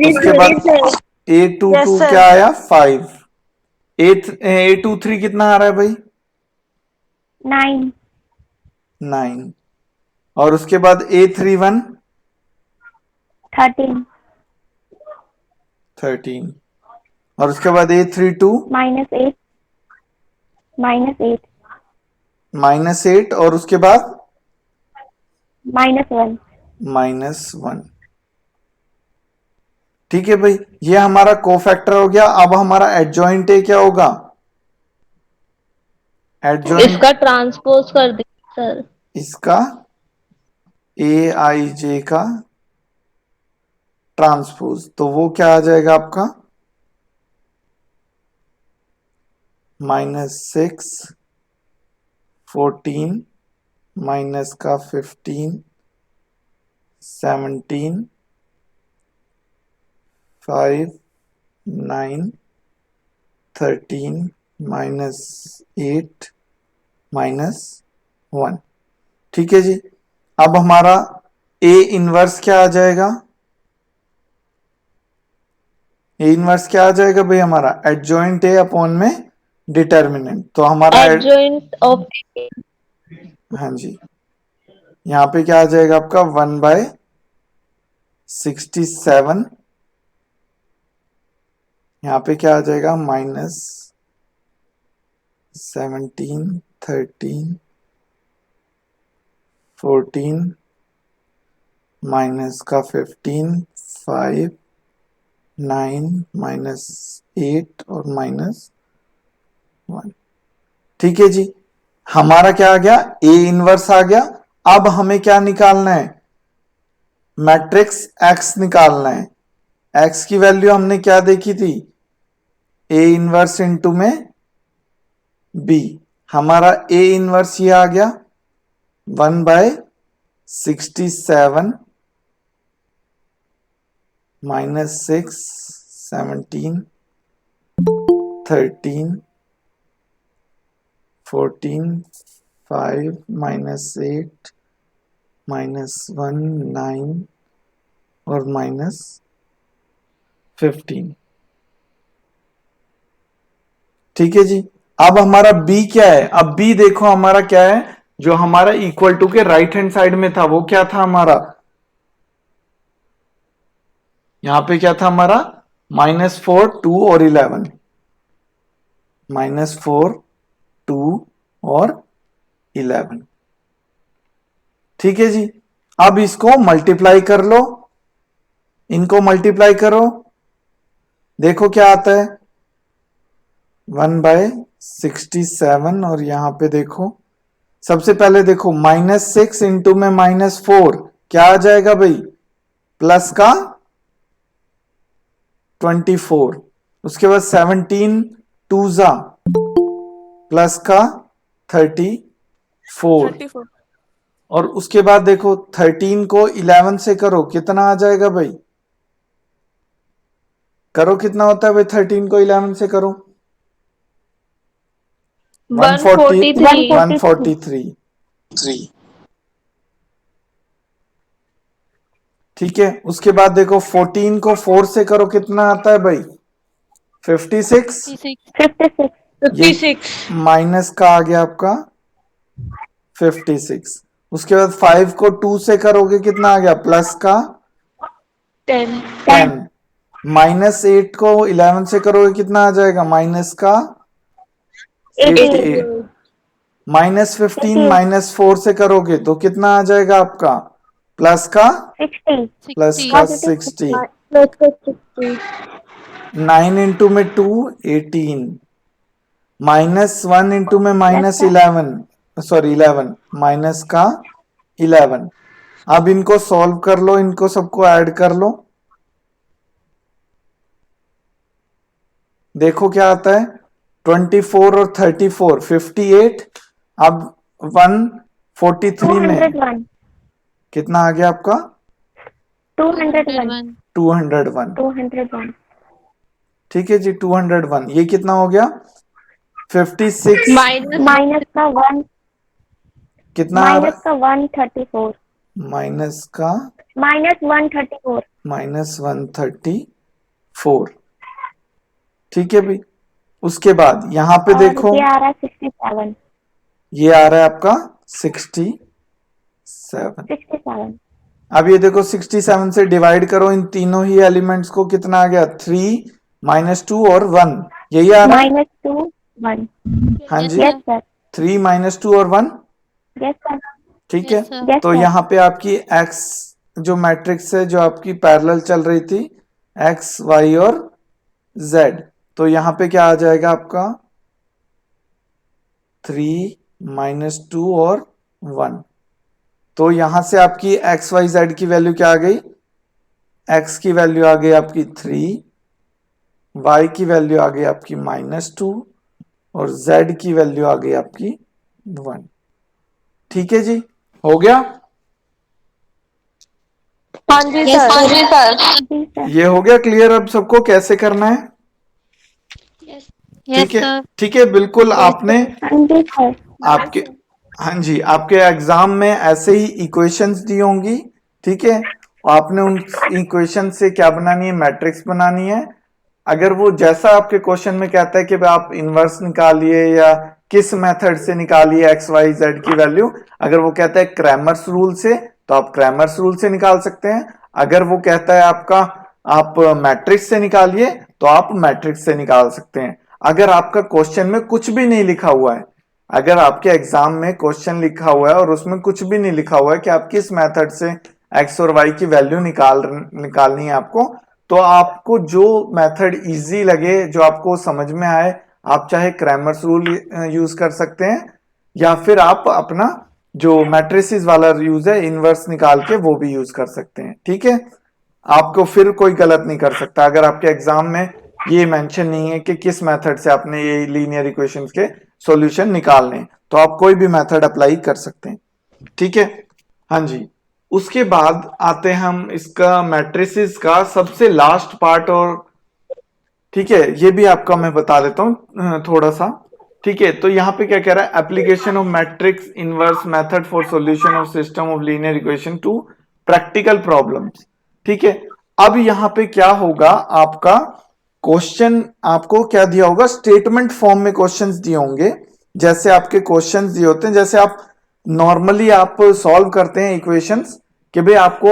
Speaker 1: उसके बाद A22 क्या आया, 5। A23 कितना आ रहा है भाई,
Speaker 2: 9।
Speaker 1: 9। और उसके बाद A31
Speaker 2: 13।
Speaker 1: 13। और उसके बाद A32
Speaker 2: -8। -8।
Speaker 1: -8। और उसके बाद
Speaker 2: -1।
Speaker 1: -1। ठीक है भाई, ये हमारा कोफैक्टर हो गया। अब हमारा एडजॉइंट ए क्या होगा, एडजॉइंट
Speaker 2: इसका ट्रांसपोज कर दीजिए सर।
Speaker 1: इसका AIJ का ट्रांसपोज, तो वो क्या आ जाएगा आपका, -6 14 माइनस का 15 17 5 9 13 -8 -1। ठीक है जी। अब हमारा ए इनवर्स क्या आ जाएगा, ए इनवर्स क्या आ जाएगा भाई, हमारा एडजॉइंट ए अपॉन में डिटर्मिनेंट। तो हमारा
Speaker 2: एडजॉइंट ऑफ
Speaker 1: हाँ जी, यहाँ पे क्या आ जाएगा आपका 1/67। यहाँ पे क्या आ जाएगा -17 13 14 माइनस का 15 5 9 -8 और -1। ठीक है जी, हमारा क्या आ गया, ए इनवर्स आ गया। अब हमें क्या निकालना है, मैट्रिक्स एक्स निकालना है। एक्स की वैल्यू हमने क्या देखी थी, ए इनवर्स इंटू में बी। हमारा ए इनवर्स ये आ गया 1/67 माइनस 6 17 13 14 5 माइनस 8 माइनस 1 9 और माइनस 15। ठीक है जी। अब हमारा b क्या है, अब b देखो हमारा क्या है, जो हमारा इक्वल टू के राइट हैंड साइड में था वो क्या था हमारा, यहां पे क्या था हमारा -4 2 और 11, -4 2 और 11। ठीक है जी। अब इसको मल्टीप्लाई कर लो, इनको मल्टीप्लाई करो, देखो क्या आता है 1/67 और यहां पे देखो, सबसे पहले देखो -6 इंटू में -4 क्या आ जाएगा भाई, प्लस का 24, उसके बाद 17 2 जा प्लस का 34
Speaker 4: 34
Speaker 1: और उसके बाद देखो 13 को 11 से करो कितना आ जाएगा भाई, करो कितना होता है भाई, 13 को 11 से करो 143। ठीक है। उसके बाद देखो 14 को 4 से करो कितना आता है भाई, 56।
Speaker 2: 56
Speaker 1: ये माइनस का आ गया आपका 56। उसके बाद 5 को 2 से करोगे कितना आ गया, प्लस का 10। -8 को 11 से करोगे कितना आ जाएगा, माइनस का 88। -15 -4 से करोगे तो कितना आ जाएगा आपका, प्लस का 60। 9 इंटू में 2 18, -1 इंटू में -11 सॉरी 11 माइनस का 11। अब इनको सॉल्व कर लो, इनको सबको ऐड कर लो, देखो क्या आता है 24 और 34 58। अब 143 में
Speaker 2: 201
Speaker 1: कितना आ गया आपका
Speaker 2: 201
Speaker 1: 201। ठीक है जी 201। ये कितना हो गया 56
Speaker 2: माइनस का 1
Speaker 1: कितना
Speaker 2: माइनस का 134
Speaker 1: माइनस का -134। ठीक है भाई। उसके बाद यहां पे देखो
Speaker 2: ये आ रहा है 67
Speaker 1: ये आ रहा है आपका 67। अब ये देखो 67 से डिवाइड करो इन तीनों ही एलिमेंट्स को, कितना आ गया 3 -2 और 1, यही आ रहा है
Speaker 2: -2 1।
Speaker 1: हाँ जी
Speaker 2: यस सर
Speaker 1: 3 -2 और 1।
Speaker 2: यस सर
Speaker 1: ठीक है।
Speaker 2: Yes,
Speaker 1: तो
Speaker 2: sir.
Speaker 1: यहाँ पे आपकी x जो मैट्रिक्स है जो आपकी पैरेलल चल रही थी x y और z, तो यहाँ पे क्या आ जाएगा आपका 3 -2 और 1। तो यहां से आपकी x y z की वैल्यू क्या आ गई, x की वैल्यू आ गई आपकी 3, y की वैल्यू आ गई आपकी -2 और z की वैल्यू आ गई आपकी 1। ठीक है जी, हो गया।
Speaker 2: हाँ जी
Speaker 3: Yes,
Speaker 2: सर
Speaker 3: sir.
Speaker 2: जी सर
Speaker 1: ये हो गया क्लियर अब सबको कैसे करना है।
Speaker 3: Yes,
Speaker 1: ठीक है
Speaker 3: sir.
Speaker 1: ठीक है बिल्कुल। आपने
Speaker 2: हाँ जी सर
Speaker 1: आपके हाँ जी आपके एग्जाम में ऐसे ही इक्वेशंस दी होंगी। ठीक है, आपने उन इक्वेशन से क्या बनानी है, मैट्रिक्स बनानी है। अगर वो जैसा आपके क्वेश्चन में कहता है कि आप इनवर्स निकालिए या किस मेथड से निकालिए एक्स वाई जेड की वैल्यू, अगर वो कहता है क्रैमर्स रूल से तो आप क्रैमर्स रूल से निकाल सकते हैं। अगर वो कहता है आपका आप मैट्रिक्स से निकालिए तो आप मैट्रिक्स से निकाल सकते हैं। अगर आपका क्वेश्चन में कुछ भी नहीं लिखा हुआ है, अगर आपके एग्जाम में क्वेश्चन लिखा हुआ है और उसमें कुछ भी नहीं लिखा हुआ है कि आप किस मेथड से एक्स और वाई की वैल्यू निकालनी है आपको, तो आपको जो मेथड इजी लगे, जो आपको समझ में आए, आप चाहे क्रैमर्स रूल यूज कर सकते हैं या फिर आप अपना जो मैट्रिसेस वाला यूज है, इनवर्स निकाल के वो भी यूज कर सकते हैं। ठीक है, आपको फिर कोई गलत नहीं कर सकता अगर आपके एग्जाम में ये मेंशन नहीं है कि किस मेथड से आपने ये लीनियर इक्वेशंस के सॉल्यूशन निकालने हैं, तो आप कोई भी मेथड अप्लाई कर सकते हैं। ठीक है, हाँ जी। उसके बाद आते हैं हम इसका मैट्रिसेस का सबसे लास्ट पार्ट, और ठीक है ये भी आपका मैं बता देता हूं थोड़ा सा। ठीक है, तो यहाँ पे क्या कह रहा है, application of matrix inverse method for solution of system of linear equation two practical problems. ठीक है, अब यहाँ पे क्या होगा, आपका क्वेश्चन आपको क्या दिया होगा, स्टेटमेंट फॉर्म में क्वेश्चंस दिए होंगे। जैसे आपके क्वेश्चंस दिए होते हैं, जैसे आप नॉर्मली आप सॉल्व करते हैं इक्वेशंस, कि भाई आपको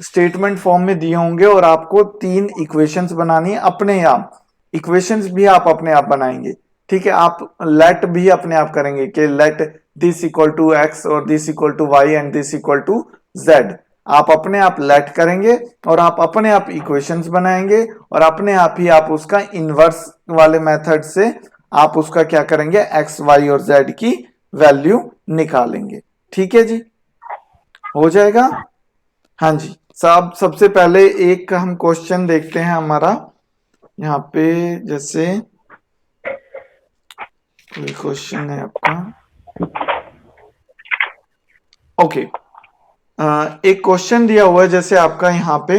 Speaker 1: स्टेटमेंट फॉर्म में दिए होंगे और आपको 3 इक्वेशंस बनानी है अपने आप। इक्वेशंस भी आप अपने आप बनाएंगे। ठीक है, आप लेट भी अपने आप करेंगे कि let this equal to x और this equal to y and this equal to z. आप अपने आप लेट करेंगे और आप अपने आप इक्वेशंस बनाएंगे और अपने आप ही आप उसका इनवर्स वाले मेथड से आप उसका क्या करेंगे, एक्स वाई और जेड की वैल्यू निकालेंगे। ठीक है जी, हो जाएगा। हाँ जी, सबसे पहले एक हम क्वेश्चन देखते हैं हमारा यहाँ पे। जैसे कोई क्वेश्चन है आपका, ओके। एक क्वेश्चन दिया हुआ है जैसे आपका यहाँ पे,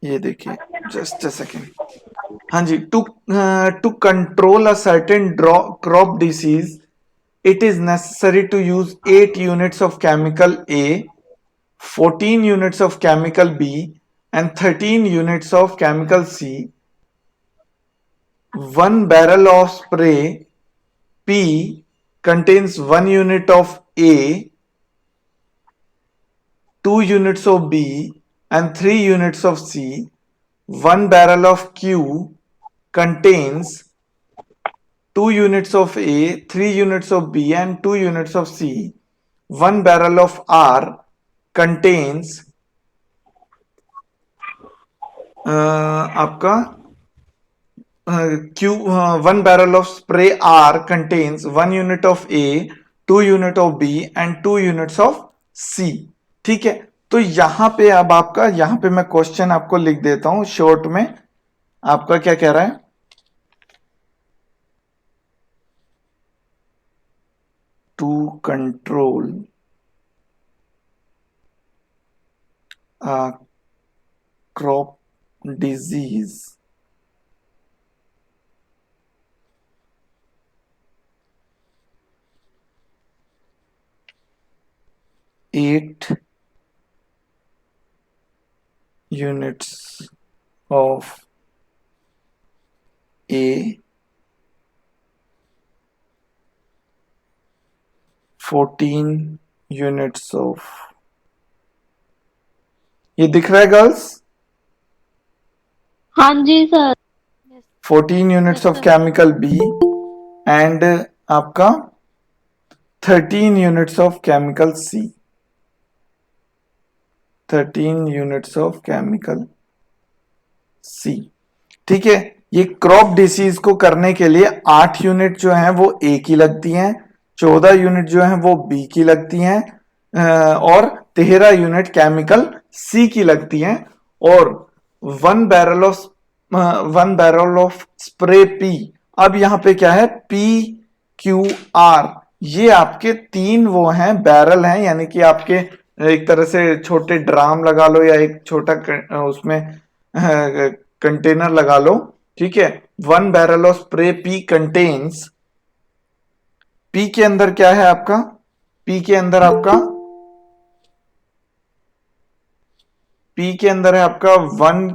Speaker 1: ये देखिए, जस्ट अ सेकेंड। हाँ जी, to control a certain crop disease it is necessary to use 8 units of chemical A, 14 units of chemical B, and 13 units of chemical C. 1 barrel of spray P contains 1 unit of A, 2 units of B, and 3 units of C. 1 barrel of Q contains 2 units of A, 3 units of B, and 2 units of C. 1 barrel of R contains आपका Q 1 barrel of spray R contains 1 unit of A, 2 unit of B, and 2 units of C. ठीक है, तो यहां पे अब आपका, यहां पे मैं क्वेश्चन आपको लिख देता हूं शॉर्ट में। आपका क्या कह रहा है, to control a crop disease, eight units of A, 14 units of, ये दिख रहा है गर्ल्स,
Speaker 2: हाँ जी sir.
Speaker 1: 14 units of chemical B and आपका 13 units of chemical C, 13 units of chemical C। ठीक है, ये क्रॉप डिसीज को करने के लिए 8 यूनिट जो है वो ए की लगती हैं, 14 यूनिट जो है वो बी की लगती हैं, और 13 यूनिट केमिकल सी की लगती हैं, और 1 बैरल ऑफ स्प्रे पी। अब यहां पे क्या है, पी क्यू आर, ये आपके 3 वो हैं, बैरल हैं, यानी कि आपके एक तरह से छोटे ड्राम लगा लो या एक छोटा उसमें कंटेनर लगा लो। ठीक है, 1 barrel of spray P contains, P के अंदर क्या है आपका, पी के अंदर आपका, पी के अंदर है आपका 1,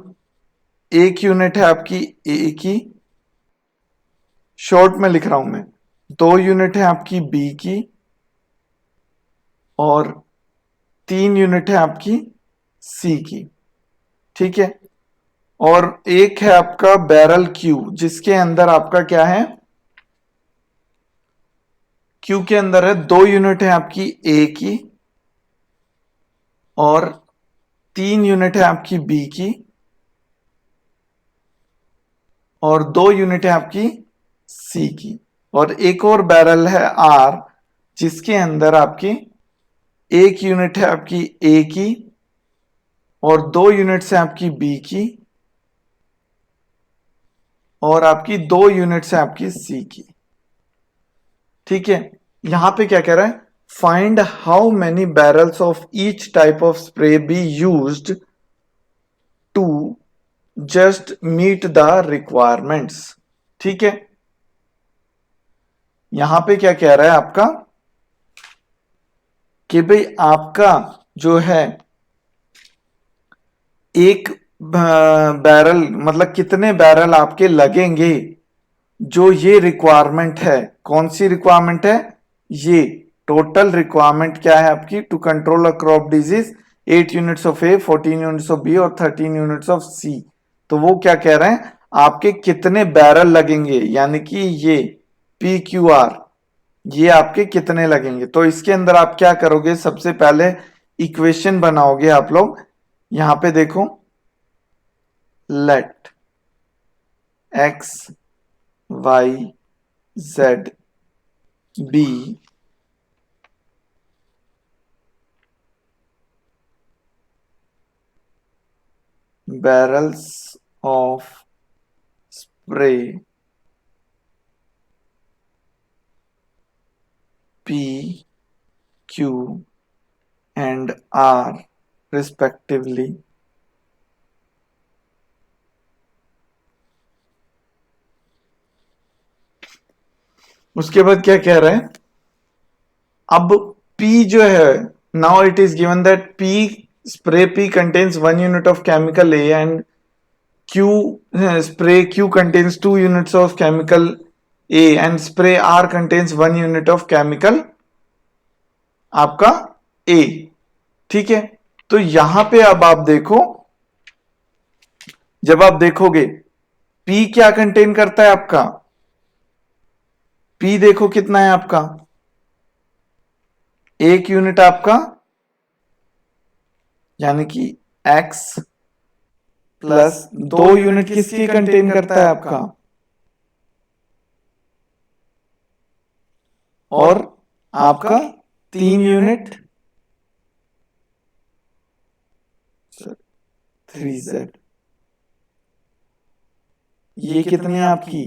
Speaker 1: एक यूनिट है आपकी ए की, शॉर्ट में लिख रहा हूं मैं, 2 यूनिट है आपकी बी की, और 3 यूनिट है आपकी सी की। ठीक है, और एक है आपका बैरल क्यू, जिसके अंदर आपका क्या है, क्यू के अंदर है 2 यूनिट है आपकी ए की, और 3 यूनिट है आपकी बी की, और 2 यूनिट है आपकी सी की। और एक और बैरल है आर, जिसके अंदर आपकी एक यूनिट है आपकी ए की और 2 यूनिट्स है आपकी बी की और आपकी 2 यूनिट्स है आपकी सी की। ठीक है, यहां पे क्या कह रहा है, find how many barrels of each type of spray be used to just meet the requirements. ठीक है, यहां पे क्या कह रहा है आपका कि भाई आपका जो है एक बैरल मतलब कितने बैरल आपके लगेंगे जो ये रिक्वायरमेंट है। कौन सी रिक्वायरमेंट है, ये टोटल रिक्वायरमेंट क्या है आपकी, to control a crop disease 8 units of A, 14 units of B और 13 यूनिट्स ऑफ सी। तो वो क्या कह रहे हैं, आपके कितने बैरल लगेंगे, यानी कि ये पी क्यू आर ये आपके कितने लगेंगे। तो इसके अंदर आप क्या करोगे, सबसे पहले इक्वेशन बनाओगे आप लोग। यहां पे देखो, let x y z be barrels of spray P, Q and R respectively। उसके बाद क्या कह रहे हैं, अब P जो है, now it is given that P spray P contains 1 unit of chemical A and Q spray Q contains 2 units of chemical A and spray R contains 1 unit of chemical आपका A। ठीक है, तो यहां पे अब आप देखो, जब आप देखोगे P क्या कंटेन करता है आपका, P देखो कितना है आपका, एक यूनिट आपका यानी कि X प्लस 2 यूनिट किसकी कंटेन करता है आपका, और आपका 3 यूनिट 3Z। ये कितनी है आपकी,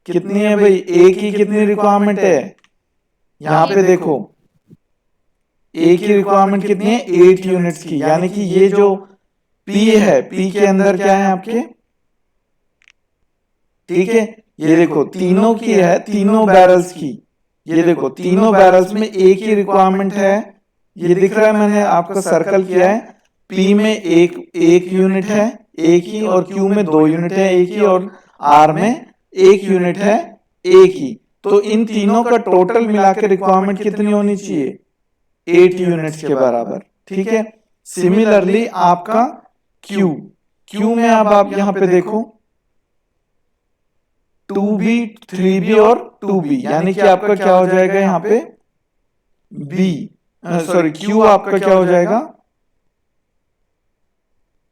Speaker 1: कितनी है भाई, ए की कितनी रिक्वायरमेंट है, यहां पे देखो ए की रिक्वायरमेंट कितनी है, 8 यूनिट्स की, यानी कि ये जो P है, P के अंदर क्या है आपके, ठीक है, ये देखो तीनों की है, तीनों बैरल्स की, ये देखो तीनों बैरल्स में एक ही रिक्वायरमेंट है, ये दिख रहा है, मैंने आपका सर्कल किया है, P में एक यूनिट है ए की और Q में 2 यूनिट है ए की और R में 1 यूनिट है ए की। तो इन तीनों का टोटल मिलाकर रिक्वायरमेंट कितनी होनी चाहिए, 8 यूनिट्स के बराबर। ठीक है, सिमिलरली आपका Q में अब आप यहां पे देखो 2B 3B और 2B, यानी कि आपका क्या हो जाएगा यहाँ पे Q आपका क्या हो जाएगा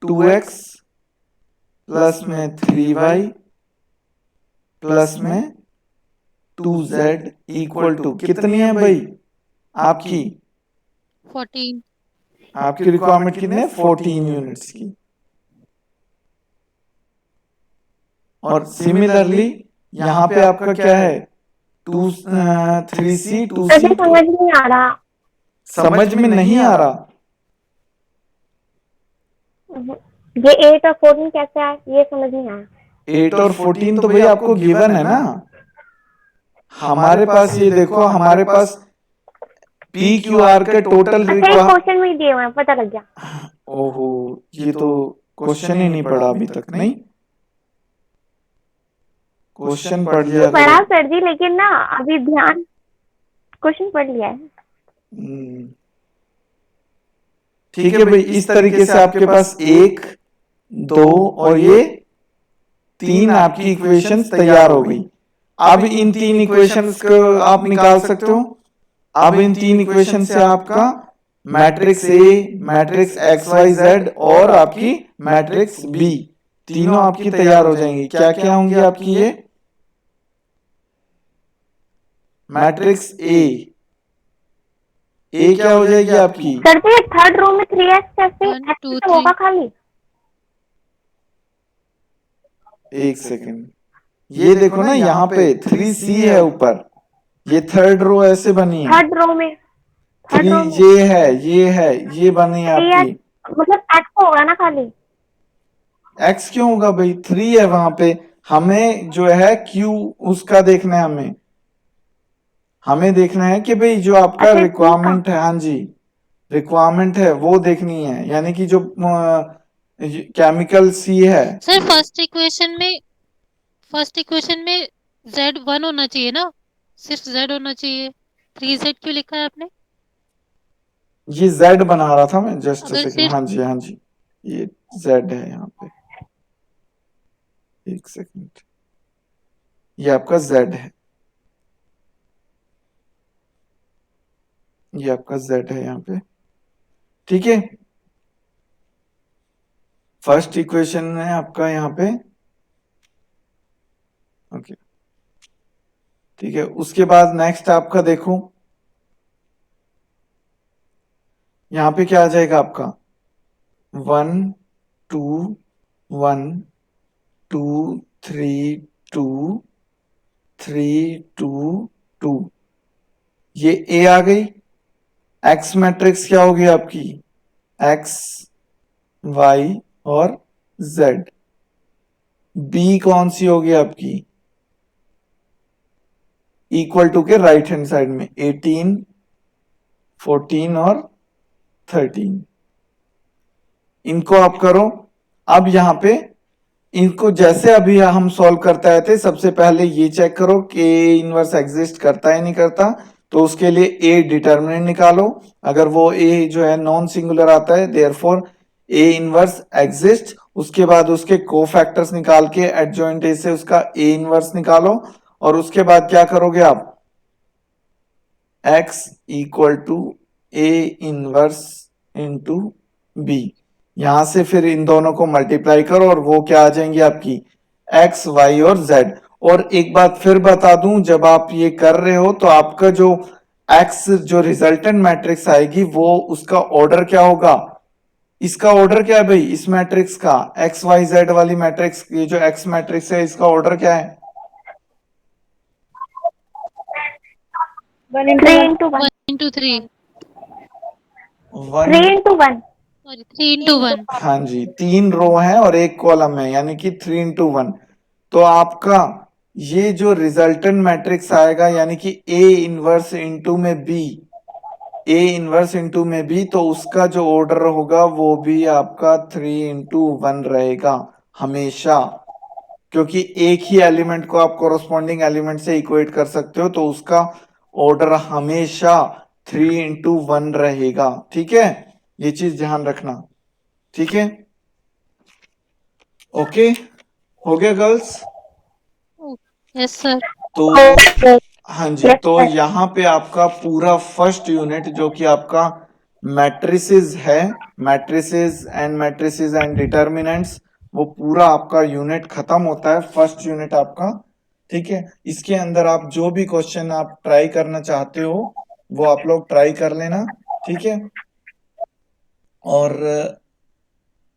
Speaker 1: 2x प्लस में 3y प्लस में 2z इक्वल टू कितनी है भाई आपकी,
Speaker 3: 14।
Speaker 1: आपकी रिक्वायरमेंट कितनी है, 14 यूनिट्स की। और सिमिलरली यहां पे आपका क्या है 3C 2C।
Speaker 2: समझ नहीं आ रहा।
Speaker 1: समझ में नहीं आ रहा,
Speaker 2: ये 8 और 14 कैसे आए, ये समझ नहीं आया।
Speaker 1: 8 और 14 तो भाई आपको गिवन है ना, हमारे पास ये देखो, हमारे पास PQR के टोटल
Speaker 2: क्वेश्चन में ही दिए हुए हैं, पता लग गया।
Speaker 1: ओहो, ये तो क्वेश्चन ही नहीं पढ़ा अभी तक, नहीं क्वेश्चन पढ़ लिया
Speaker 2: पढ़ा सर जी, लेकिन ना अभी ध्यान, क्वेश्चन पढ़ लिया है।
Speaker 1: ठीक है भाई, इस तरीके से आपके पास 1 2 और ये 3 आपकी इक्वेशंस तैयार हो गई। अब इन 3 इक्वेशंस को आप निकाल सकते हो। अब इन 3 इक्वेशन से आपका matrix A, matrix x y z और आपकी मैट्रिक्स बी तीनों आपकी तैयार हो जाएंगी। क्या क्या होंगी आपकी, ये मैट्रिक्स ए क्या हो जाएगी आपकी?
Speaker 2: सर जी थर्ड रो में 3x कैसे
Speaker 3: 1 2
Speaker 2: एक्स होगा
Speaker 3: 3
Speaker 2: खाली?
Speaker 1: एक सेकेंड, ये देखो ना यहाँ पे 3c है ऊपर, ये थर्ड रो ऐसे बनी है,
Speaker 2: थर्ड रो में
Speaker 1: 3 ये बनी है
Speaker 2: 3x
Speaker 1: आपकी।
Speaker 2: मतलब एक्स होगा ना खाली?
Speaker 1: x क्यों होगा भाई? 3 है वहां पे, हमें जो है q उसका देखना है, हमें देखना है कि भाई जो आपका
Speaker 2: अच्छा,
Speaker 1: रिक्वायरमेंट है, हाँ जी रिक्वायरमेंट है वो देखनी है, यानी कि जो केमिकल सी है।
Speaker 3: सर फर्स्ट इक्वेशन में z 1 होना चाहिए ना, सिर्फ z होना चाहिए, 3z क्यों लिखा है आपने?
Speaker 1: ये z बना रहा था मैं, जस्ट
Speaker 3: अगर
Speaker 1: सेकंड,
Speaker 3: सिर्फ
Speaker 1: हाँ जी ये z है यहाँ पे, एक सेकंड, ये आपका z है, ये आपका z है यहाँ पे, ठीक है। फर्स्ट इक्वेशन है आपका यहाँ पे, ओके ठीक है। उसके बाद नेक्स्ट आपका देखो, यहाँ पे क्या आ जाएगा आपका 1 2 1 2 3 2 3 2 2, ये ए आ गई। एक्स मैट्रिक्स क्या होगी आपकी? एक्स वाई और जेड। बी कौन सी होगी आपकी? इक्वल टू के राइट हैंड साइड में 18 14 और 13, इनको आप करो। अब यहां पे इनको जैसे अभी हम सॉल्व करते आए थे, सबसे पहले ये चेक करो कि ए इनवर्स एग्जिस्ट करता है नहीं करता, तो उसके लिए ए डिटर्मिनेंट निकालो। अगर वो ए जो है नॉन सिंगुलर आता है, देयरफॉर ए इनवर्स एग्जिस्ट। उसके बाद उसके कोफैक्टर्स निकाल के एडजॉइंट ए से उसका ए इनवर्स निकालो, और उसके बाद क्या करोगे आप? x equal to A inverse into B, यहां से फिर इन दोनों को मल्टीप्लाई करो और वो क्या आ जाएंगी आपकी? x y और z। और एक बात फिर बता दूं, जब आप ये कर रहे हो तो आपका जो x जो रिजल्टेंट मैट्रिक्स आएगी वो उसका ऑर्डर क्या होगा? इसका ऑर्डर क्या है भाई इस मैट्रिक्स का? x y z वाली मैट्रिक्स, ये जो x मैट्रिक्स है इसका ऑर्डर क्या है?
Speaker 2: 3 into 1
Speaker 3: 1 into 3
Speaker 1: one
Speaker 2: 3 into 1
Speaker 3: sorry 3 into 1
Speaker 1: हाँ जी, 3 रो है और एक कॉलम है, यानी कि 3 into 1। तो आपका ये जो रिजल्टेंट मैट्रिक्स आएगा, यानी कि ए इनवर्स इंटू में बी, ए इनवर्स इंटू में बी, तो उसका जो ऑर्डर होगा वो भी आपका 3 into 1 रहेगा हमेशा, क्योंकि एक ही एलिमेंट को आप कोरोस्पॉन्डिंग एलिमेंट से इक्वेट कर सकते हो, तो उसका ऑर्डर हमेशा 3 into 1 रहेगा, ठीक है। ये चीज ध्यान रखना, ठीक है। ओके, हो गया गर्ल्स?
Speaker 3: Yes sir.
Speaker 1: तो हाँ जी, तो यहाँ पे आपका पूरा फर्स्ट यूनिट जो कि आपका मैट्रिसेस है, मैट्रिसेस एंड डिटर्मिनेंट्स, वो पूरा आपका यूनिट खत्म होता है, फर्स्ट यूनिट आपका, ठीक है। इसके अंदर आप जो भी क्वेश्चन आप ट्राई करना चाहते हो वो आप लोग ट्राई कर लेना, ठीक है। और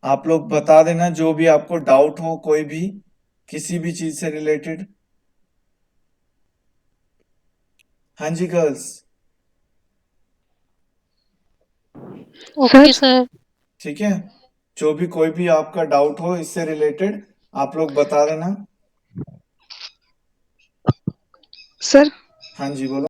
Speaker 1: आप लोग बता देना जो भी आपको डाउट हो, कोई भी किसी भी चीज से रिलेटेड। हाँ जी गर्ल्स,
Speaker 3: ओके सर।
Speaker 1: ठीक है। जो भी कोई भी आपका डाउट हो इससे रिलेटेड आप लोग बता देना।
Speaker 5: सर
Speaker 1: हाँ जी बोलो।